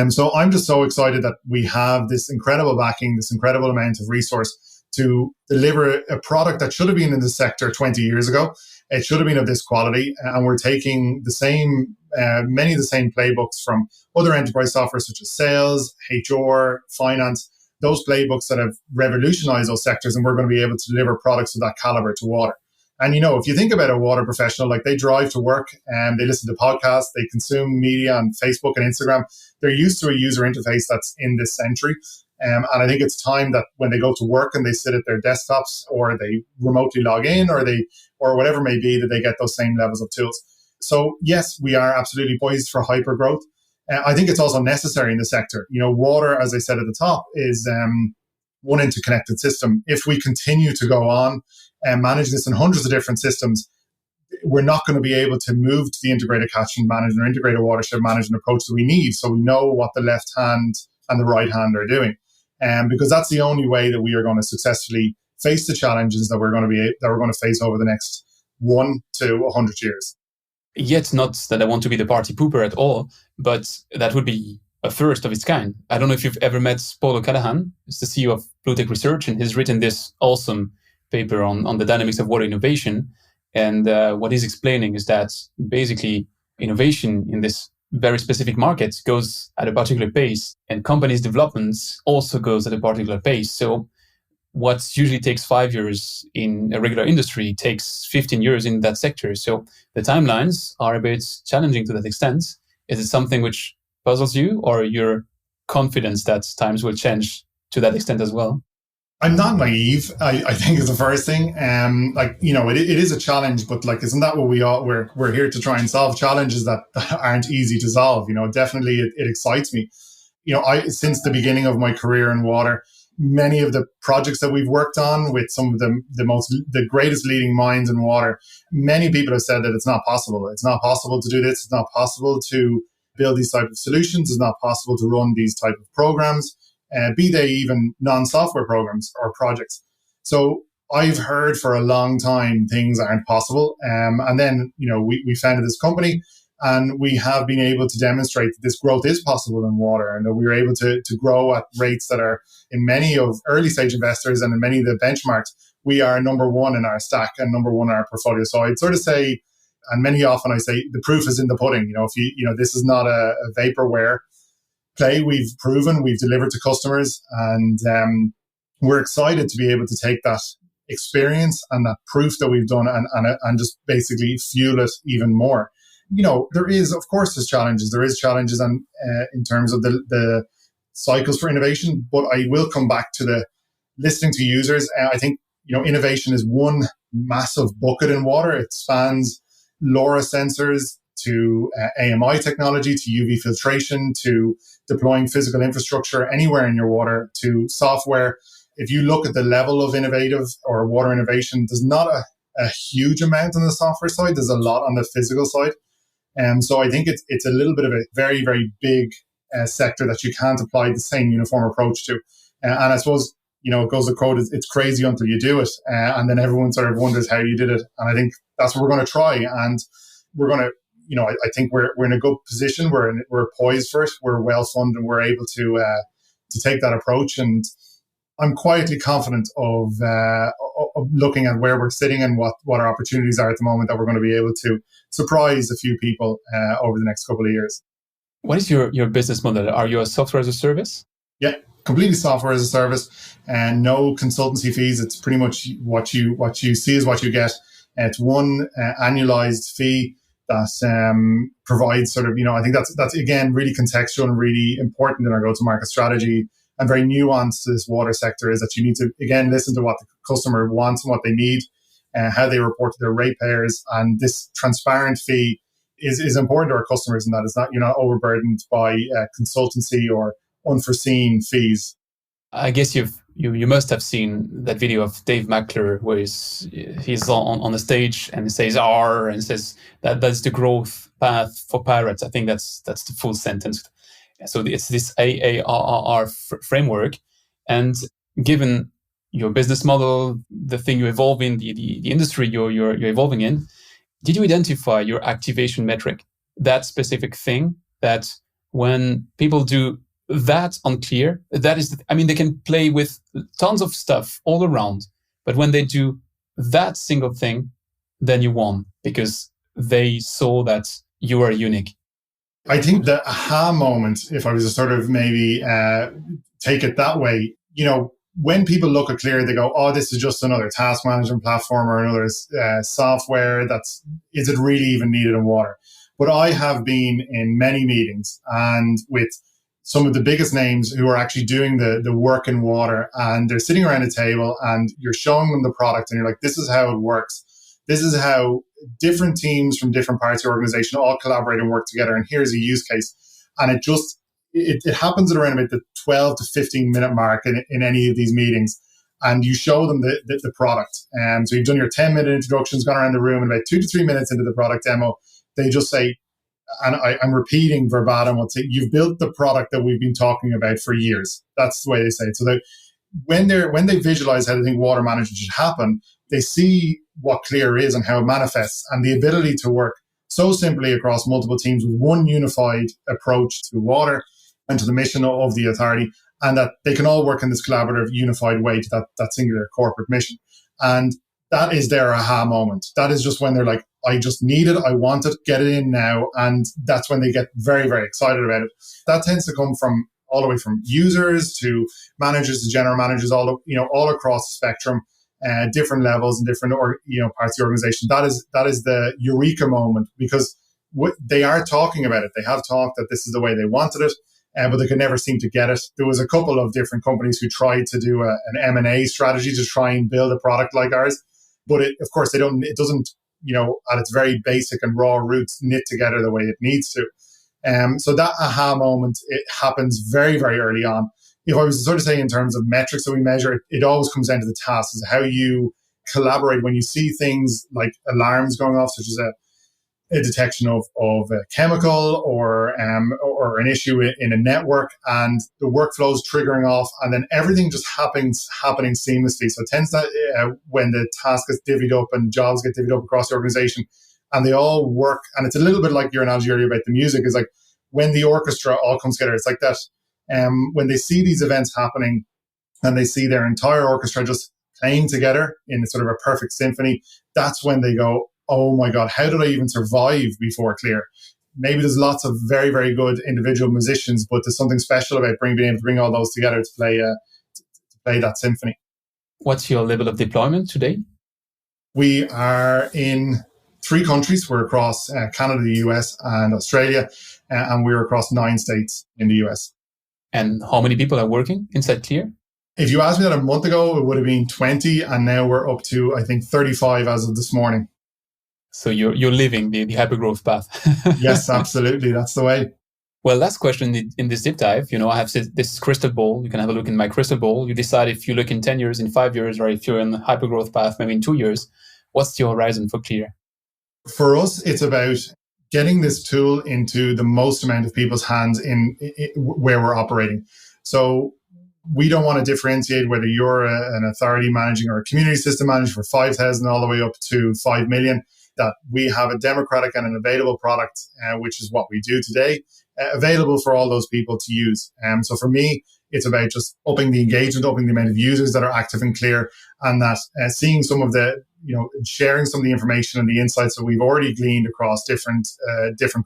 So I'm just so excited that we have this incredible backing, this incredible amount of resource to deliver a product that should have been in the sector 20 years ago. It should have been of this quality. And we're taking many of the same playbooks from other enterprise software such as sales, HR, finance, those playbooks that have revolutionized those sectors. And we're going to be able to deliver products of that caliber to water. And, if you think about a water professional, like they drive to work and they listen to podcasts, they consume media on Facebook and Instagram. They're used to a user interface that's in this century. And I think it's time that when they go to work and they sit at their desktops or they remotely log in or whatever it may be, that they get those same levels of tools. So yes, we are absolutely poised for hyper growth. I think it's also necessary in the sector. Water, as I said at the top, is one interconnected system. If we continue to go on and manage this in hundreds of different systems, we're not going to be able to move to the integrated catchment management or integrated watershed management approach that we need. So we know what the left hand and the right hand are doing. Because that's the only way that we are going to successfully face the challenges that we're going to face over the next 1 to 100 years. Yet not that I want to be the party pooper at all, but that would be a first of its kind. I don't know if you've ever met Paul O'Callaghan. He's the CEO of Bluetech Research, and he's written this awesome paper on the dynamics of water innovation. And what he's explaining is that basically innovation in this very specific market goes at a particular pace, and companies' developments also goes at a particular pace. So what usually takes 5 years in a regular industry takes 15 years in that sector. So the timelines are a bit challenging to that extent. Is it something which puzzles you, or you're confident that times will change to that extent as well? I'm not naive, I think is the first thing. It is a challenge, but isn't that what we're here to try and solve challenges that aren't easy to solve? Definitely it excites me. Since the beginning of my career in water, many of the projects that we've worked on with some of the greatest leading minds in water, many people have said that it's not possible. It's not possible to do this. It's not possible to build these type of solutions. It's not possible to run these type of programs. Be they even non-software programs or projects. So I've heard for a long time things aren't possible. And then, we founded this company and we have been able to demonstrate that this growth is possible in water and that we were able to grow at rates that are in many of early stage investors and in many of the benchmarks, we are number one in our stack and number one in our portfolio. So I'd sort of say, and often I say, the proof is in the pudding. This is not a vaporware play. We've proven, we've delivered to customers, and we're excited to be able to take that experience and that proof that we've done and just basically fuel it even more. There is, of course, there's challenges. There is challenges in terms of the cycles for innovation, but I will come back to the listening to users. I think, innovation is one massive bucket in water. It spans LoRa sensors to AMI technology, to UV filtration, to deploying physical infrastructure anywhere in your water, to software. If you look at the level of innovative or water innovation, there's not a huge amount on the software side. There's a lot on the physical side. So I think it's a little bit of a very, very big sector that you can't apply the same uniform approach to. And I suppose, it goes to quote, it's crazy until you do it. And then everyone sort of wonders how you did it. And I think that's what we're going to try. And we're going to, I think we're in a good position. We're poised for it. We're well funded, and we're able to take that approach. And I'm quietly confident of looking at where we're sitting and what our opportunities are at the moment, that we're going to be able to surprise a few people over the next couple of years. What is your business model? Are you a software as a service? Yeah, completely software as a service, and no consultancy fees. It's pretty much what you see is what you get. It's one annualized fee that provides sort of, I think that's again really contextual and really important in our go-to-market strategy, and very nuanced to this water sector, is that you need to again listen to what the customer wants and what they need, and how they report to their ratepayers. And this transparent fee is important to our customers, and that is not overburdened by consultancy or unforeseen fees. I guess you must have seen that video of Dave McClure where he's on the stage and he says R and says that's the growth path for pirates. I think that's the full sentence. So it's this AARR framework. And given your business model, the thing you evolve in, the industry you're evolving in, did you identify your activation metric? That specific thing that when people do that on Klir, that is, they can play with tons of stuff all around, but when they do that single thing, then you won because they saw that you are unique. I think the aha moment, if I was to sort of maybe take it that way, when people look at Klir, they go, oh, this is just another task management platform or another software. Is it really even needed in water? But I have been in many meetings and with some of the biggest names who are actually doing the work in water, and they're sitting around a table and you're showing them the product and you're like, this is how it works. This is how different teams from different parts of the organization all collaborate and work together. And here's a use case. And it happens at around about the 12 to 15 minute mark in any of these meetings. And you show them the product. So you've done your 10-minute introductions, gone around the room, and about 2 to 3 minutes into the product demo, they just say, and I'm repeating verbatim what's it, you've built the product that we've been talking about for years. That's the way they say it. So that when they visualize how they think water management should happen, they see what Klir is and how it manifests, and the ability to work so simply across multiple teams with one unified approach to water and to the mission of the authority, and that they can all work in this collaborative, unified way to that singular corporate mission. And that is their aha moment. That is just when they're like, I just need it, I want it, get it in now. And that's when they get very, very excited about it. That tends to come from all the way from users to managers to general managers, all across the spectrum, different levels and different parts of the organization. That is the eureka moment, because they are talking about it. They have talked that this is the way they wanted it, but they could never seem to get it. There was a couple of different companies who tried to do an M&A strategy to try and build a product like ours, but it doesn't at its very basic and raw roots knit together the way it needs to. So that aha moment, it happens very, very early on. If I was to sort of say in terms of metrics that we measure, it always comes down to the tasks, is how you collaborate when you see things like alarms going off, such as a detection of a chemical or an issue in a network, and the workflows triggering off, and then everything just happening seamlessly. So it tends to, when the task gets divvied up and jobs get divvied up across the organization, and they all work, and it's a little bit like your analogy earlier about the music, is like when the orchestra all comes together, it's like that. When they see these events happening and they see their entire orchestra just playing together in sort of a perfect symphony, that's when they go, oh my God, how did I even survive before Klir? Maybe there's lots of very, very good individual musicians, but there's something special about being able to bring all those together to play that symphony. What's your level of deployment today? We are in 3 countries. We're across Canada, the US, and Australia, and we're across 9 states in the US. And how many people are working inside Klir? If you asked me that a month ago, it would have been 20, and now we're up to, I think, 35 as of this morning. So you're living the hypergrowth path. Yes, absolutely. That's the way. Well, last question in this deep dive. I have this crystal ball. You can have a look in my crystal ball. You decide if you look in 10 years, in 5 years, or if you're in the hypergrowth path, maybe in 2 years. What's your horizon for Klir? For us, it's about getting this tool into the most amount of people's hands in where we're operating. So we don't want to differentiate whether you're an authority managing or a community system manager for 5,000 all the way up to 5 million. That we have a democratic and an available product, which is what we do today, available for all those people to use. So for me, it's about just upping the engagement, upping the amount of users that are active in Klir, and that seeing some of the, sharing some of the information and the insights that we've already gleaned across different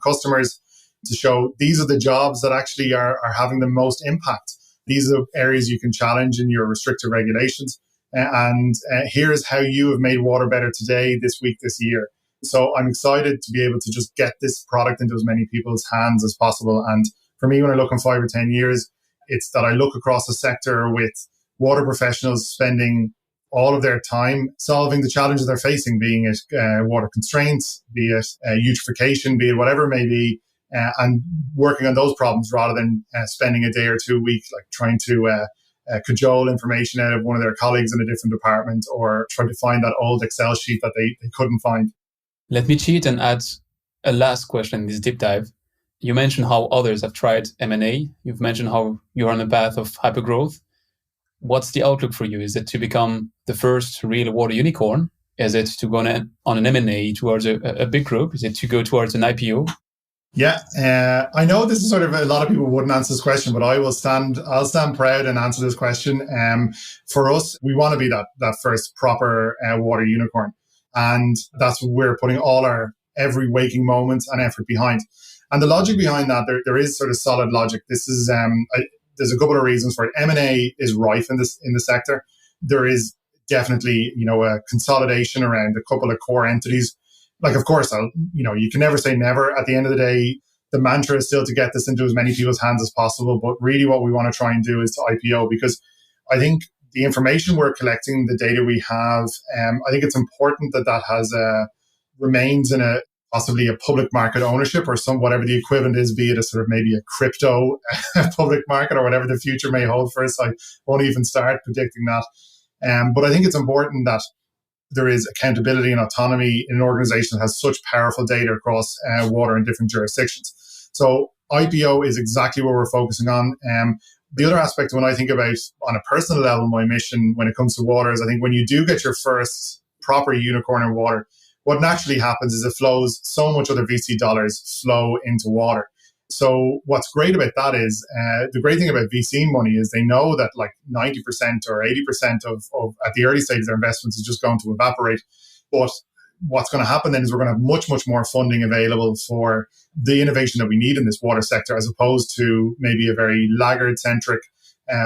customers to show these are the jobs that actually are having the most impact. These are the areas you can challenge in your restrictive regulations. and here's how you have made water better today, this week, this year. So I'm excited to be able to just get this product into as many people's hands as possible. And for me, when I look in 5 or 10 years, it's that I look across the sector with water professionals spending all of their time solving the challenges they're facing, being it water constraints, be it eutrophication, be it whatever it may be, and working on those problems rather than spending a day or 2 a week like trying to cajole information out of one of their colleagues in a different department or try to find that old Excel sheet that they couldn't find. Let me cheat and add a last question in this deep dive. You mentioned how others have tried M&A. You've mentioned how you're on a path of hypergrowth. What's the outlook for you? Is it to become the first real water unicorn? Is it to go on an M&A towards a big group? Is it to go towards an IPO? Yeah, I know this is sort of a lot of people wouldn't answer this question, but I'll stand proud and answer this question. For us, we want to be that first proper water unicorn. And that's what we're putting all our every waking moment and effort behind. And the logic behind that, there is sort of solid logic. This is there's a couple of reasons for it. M&A is rife in the sector. There is definitely, a consolidation around a couple of core entities. Like, of course, you can never say never. At the end of the day, the mantra is still to get this into as many people's hands as possible. But really what we want to try and do is to IPO, because I think the information we're collecting, the data we have, I think it's important that remains in possibly a public market ownership or whatever the equivalent is, be it a sort of maybe a crypto public market or whatever the future may hold for us. I won't even start predicting that. But I think it's important that there is accountability and autonomy in an organization that has such powerful data across water in different jurisdictions. So IPO is exactly what we're focusing on. The other aspect, when I think about on a personal level, my mission when it comes to water is I think when you do get your first proper unicorn in water, what naturally happens is it flows, so much other VC dollars flow into water. So what's great about that is the great thing about VC money is they know that like 90% or 80% of at the early stage of their investments is just going to evaporate. But what's going to happen then is we're going to have much, much more funding available for the innovation that we need in this water sector, as opposed to maybe a very laggard-centric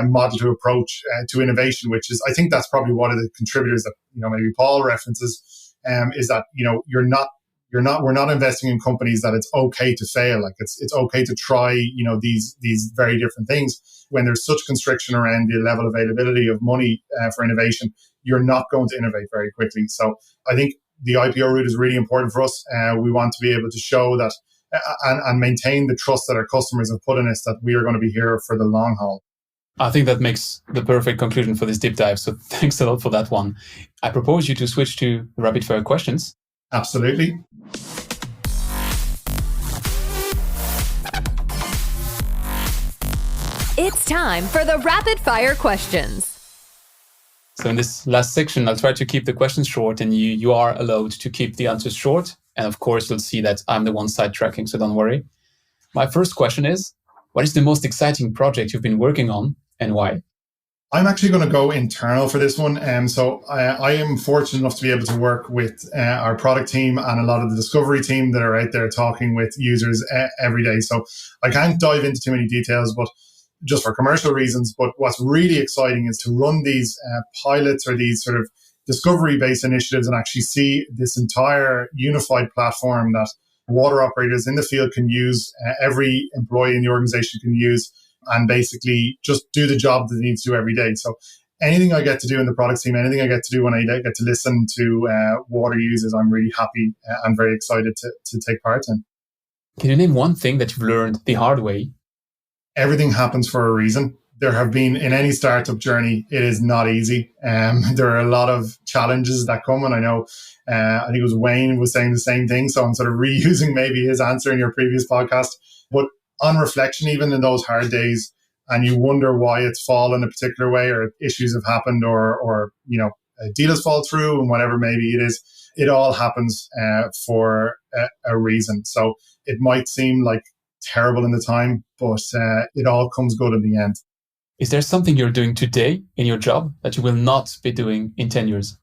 model to approach to innovation, which is, I think that's probably one of the contributors that, maybe Paul references, is that, we're not investing in companies that it's okay to fail. Like it's okay to try, these very different things. When there's such constriction around the level of availability of money for innovation, you're not going to innovate very quickly. So I think the IPO route is really important for us. We want to be able to show that and maintain the trust that our customers have put in us, that we are going to be here for the long haul. I think that makes the perfect conclusion for this deep dive. So thanks a lot for that one. I propose you to switch to rapid fire questions. Absolutely. It's time for the rapid fire questions. So in this last section, I'll try to keep the questions short, and you are allowed to keep the answers short. And of course, you'll see that I'm the one sidetracking, so don't worry. My first question is, what is the most exciting project you've been working on and why? I'm actually going to go internal for this one. So I am fortunate enough to be able to work with our product team and a lot of the discovery team that are out there talking with users every day. So I can't dive into too many details, but just for commercial reasons. But what's really exciting is to run these pilots or these sort of discovery-based initiatives and actually see this entire unified platform that water operators in the field can use, every employee in the organization can use, and basically just do the job that they need to do every day. So anything I get to do in the product team, anything I get to do when I get to listen to water users, I'm really happy and very excited to take part in. Can you name one thing that you've learned the hard way? Everything happens for a reason. There have been, in any startup journey, it is not easy. There are a lot of challenges that come, and I know, I think it was Wayne was saying the same thing, so I'm sort of reusing maybe his answer in your previous podcast. But on reflection, even in those hard days, and you wonder why it's fallen a particular way, or issues have happened, or deals fall through, and whatever maybe it is, it all happens for a reason. So it might seem like terrible in the time, but it all comes good in the end. Is there something you're doing today in your job that you will not be doing in 10 years?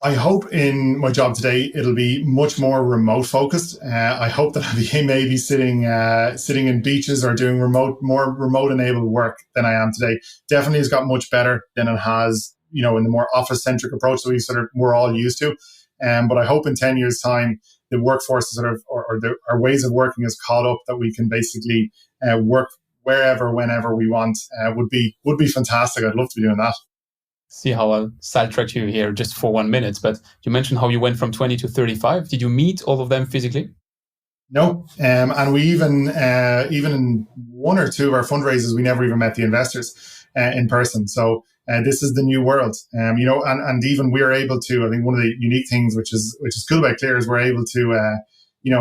I hope in my job today, it'll be much more remote focused. I hope that I'll be maybe sitting in beaches or doing more remote enabled work than I am today. Definitely has got much better than it has in the more office-centric approach that we're all used to. But I hope in 10 years' time, the workforce is our ways of working is caught up, that we can basically work wherever, whenever we want. Would be fantastic. I'd love to be doing that. See how I'll sidetrack you here just for 1 minute, but you mentioned how you went from 20 to 35. Did you meet all of them physically? No, and we even in one or two of our fundraisers, we never even met the investors in person. So this is the new world, and even we're able to. I think one of the unique things, which is cool about Klir, is we're able to.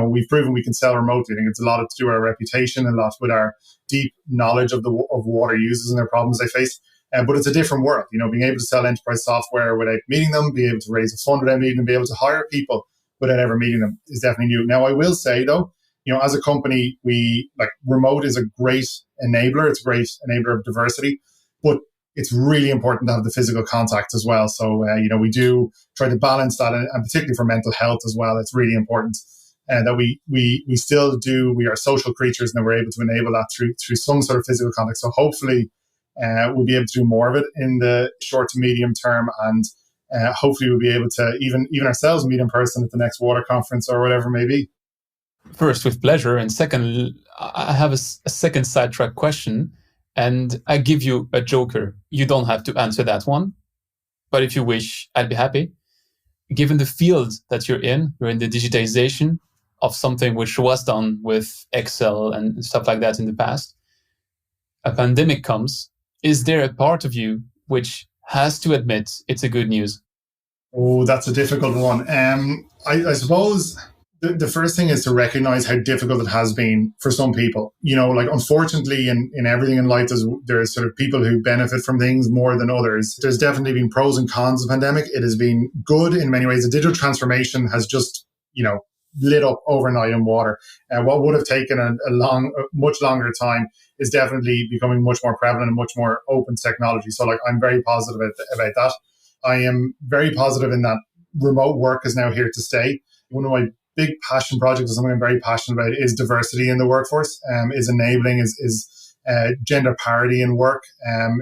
We've proven we can sell remotely. I think it's a lot to do with our reputation, a lot with our deep knowledge of water users and their problems they face. But it's a different world, being able to sell enterprise software without meeting them, be able to raise a fund without meeting them, be able to hire people without ever meeting them is definitely new. Now, I will say though, as a company, remote is a great enabler. It's a great enabler of diversity, but it's really important to have the physical contact as well. So, we do try to balance that, and particularly for mental health as well. It's really important that we still do. We are social creatures, and we're able to enable that through some sort of physical contact. So hopefully, we'll be able to do more of it in the short to medium term, and hopefully we'll be able to even ourselves meet in person at the next water conference or whatever it may be. First, with pleasure, and second, I have a second sidetrack question, and I give you a joker. You don't have to answer that one, but if you wish, I'd be happy. Given the field that you're in the digitization of something which was done with Excel and stuff like that in the past. A pandemic comes. Is there a part of you which has to admit it's a good news? Oh, that's a difficult one. I suppose the first thing is to recognize how difficult it has been for some people. Unfortunately, in everything in life, there's sort of people who benefit from things more than others. There's definitely been pros and cons of the pandemic. It has been good in many ways. The digital transformation has just, lit up overnight in water. What would have taken a much longer time is definitely becoming much more prevalent and much more open technology. So I'm very positive about that. I am very positive in that remote work is now here to stay. One of my big passion projects, something I'm very passionate about, is diversity in the workforce, is enabling, is gender parity in work,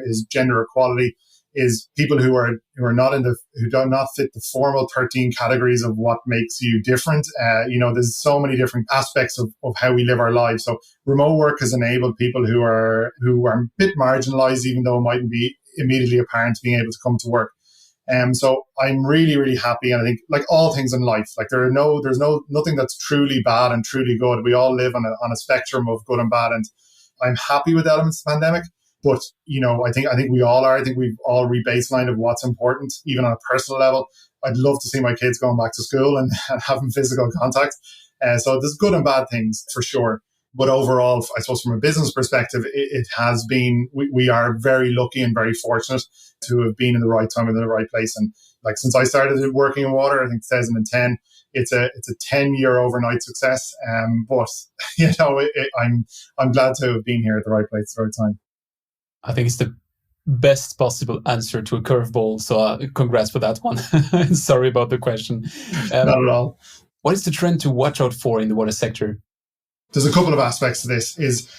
is gender equality, is people who do not fit the formal 13 categories of what makes you different. There's so many different aspects of how we live our lives. So remote work has enabled people who are a bit marginalized, even though it mightn't be immediately apparent, being able to come to work. So I'm really, really happy. And I think, like all things in life, there's nothing that's truly bad and truly good. We all live on a spectrum of good and bad. And I'm happy with the elements of the pandemic. But, I think we all are. I think we've all re-baselined of what's important, even on a personal level. I'd love to see my kids going back to school and having physical contact. So there's good and bad things for sure. But overall, I suppose from a business perspective, it has been, we are very lucky and very fortunate to have been in the right time and in the right place. And since I started working in water, I think 2010, it's a 10-year overnight success. But, I'm glad to have been here at the right place at the right time. I think it's the best possible answer to a curveball. So congrats for that one. Sorry about the question. Not at all. What is the trend to watch out for in the water sector? There's a couple of aspects to this. Is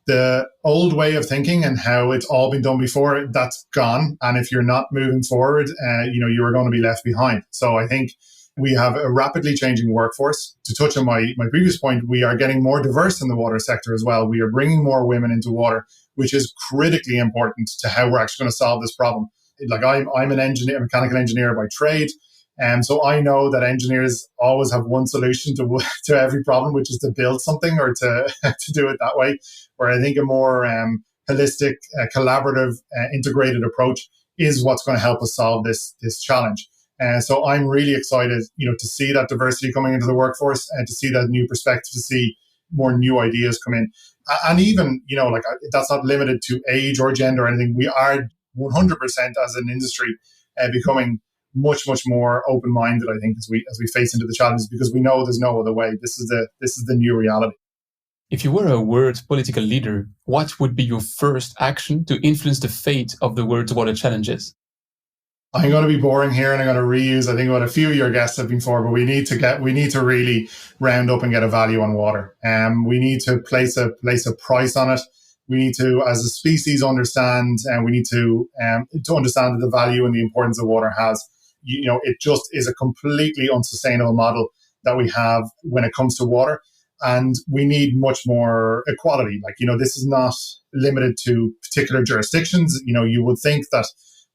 the old way of thinking and how it's all been done before, that's gone. And if you're not moving forward, you are going to be left behind. So I think we have a rapidly changing workforce. To touch on my previous point, we are getting more diverse in the water sector as well. We are bringing more women into water, which is critically important to how we're actually going to solve this problem. I'm an engineer, a mechanical engineer by trade. And so I know that engineers always have one solution to every problem, which is to build something or to do it that way. Where I think a more holistic, collaborative, integrated approach is what's going to help us solve this challenge. So I'm really excited, to see that diversity coming into the workforce and to see that new perspective, to see more new ideas come in. And even, that's not limited to age or gender or anything. We are 100% as an industry becoming much, much more open-minded, I think, as we face into the challenges, because we know there's no other way. This is the new reality. If you were a world political leader, what would be your first action to influence the fate of the world's water challenges? I'm going to be boring here, and I'm going to reuse, I think, what a few of your guests have been for, but we need to really round up and get a value on water. We need to place a price on it. We need to, as a species, understand, and we need to understand the value and the importance that water has. It just is a completely unsustainable model that we have when it comes to water. And we need much more equality. This is not limited to particular jurisdictions. You would think that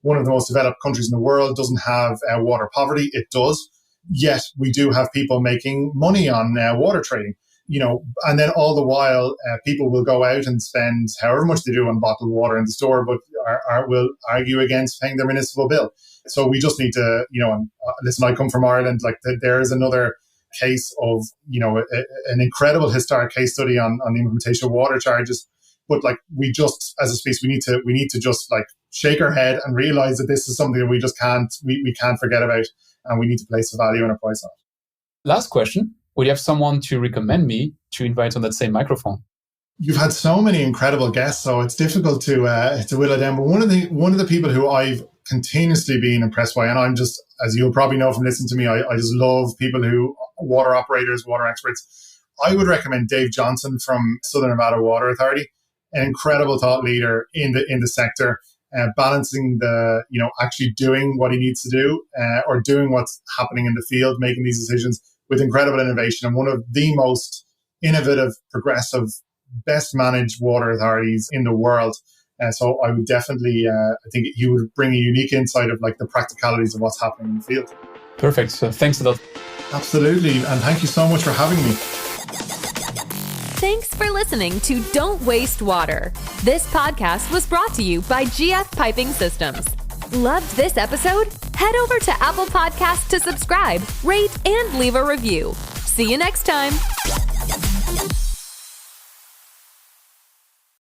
one of the most developed countries in the world doesn't have water poverty. It does. Yet we do have people making money on water trading. And then all the while, people will go out and spend however much they do on bottled water in the store, but will argue against paying their municipal bill. So we just need to, listen, I come from Ireland, there is another case of, an incredible historic case study on the implementation of water charges. But we just, as a species, we need to just shake our head and realize that this is something that we just can't forget about, and we need to place a value and a price on it. Last question. Would you have someone to recommend me to invite on that same microphone? You've had so many incredible guests, so it's difficult to whittle it down. But one of the people who I've continuously been impressed by, and I'm just, as you'll probably know from listening to me, I just love people who water operators, water experts. I would recommend Dave Johnson from Southern Nevada Water Authority, an incredible thought leader in the sector, balancing actually doing what he needs to do or doing what's happening in the field, making these decisions with incredible innovation, and one of the most innovative, progressive, best managed water authorities in the world. So I would definitely, I think you would bring a unique insight of the practicalities of what's happening in the field. Perfect. So thanks a lot. Absolutely. And thank you so much for having me. Thanks for listening to Don't Waste Water. This podcast was brought to you by GF Piping Systems. Loved this episode? Head over to Apple Podcasts to subscribe, rate, and leave a review. See you next time.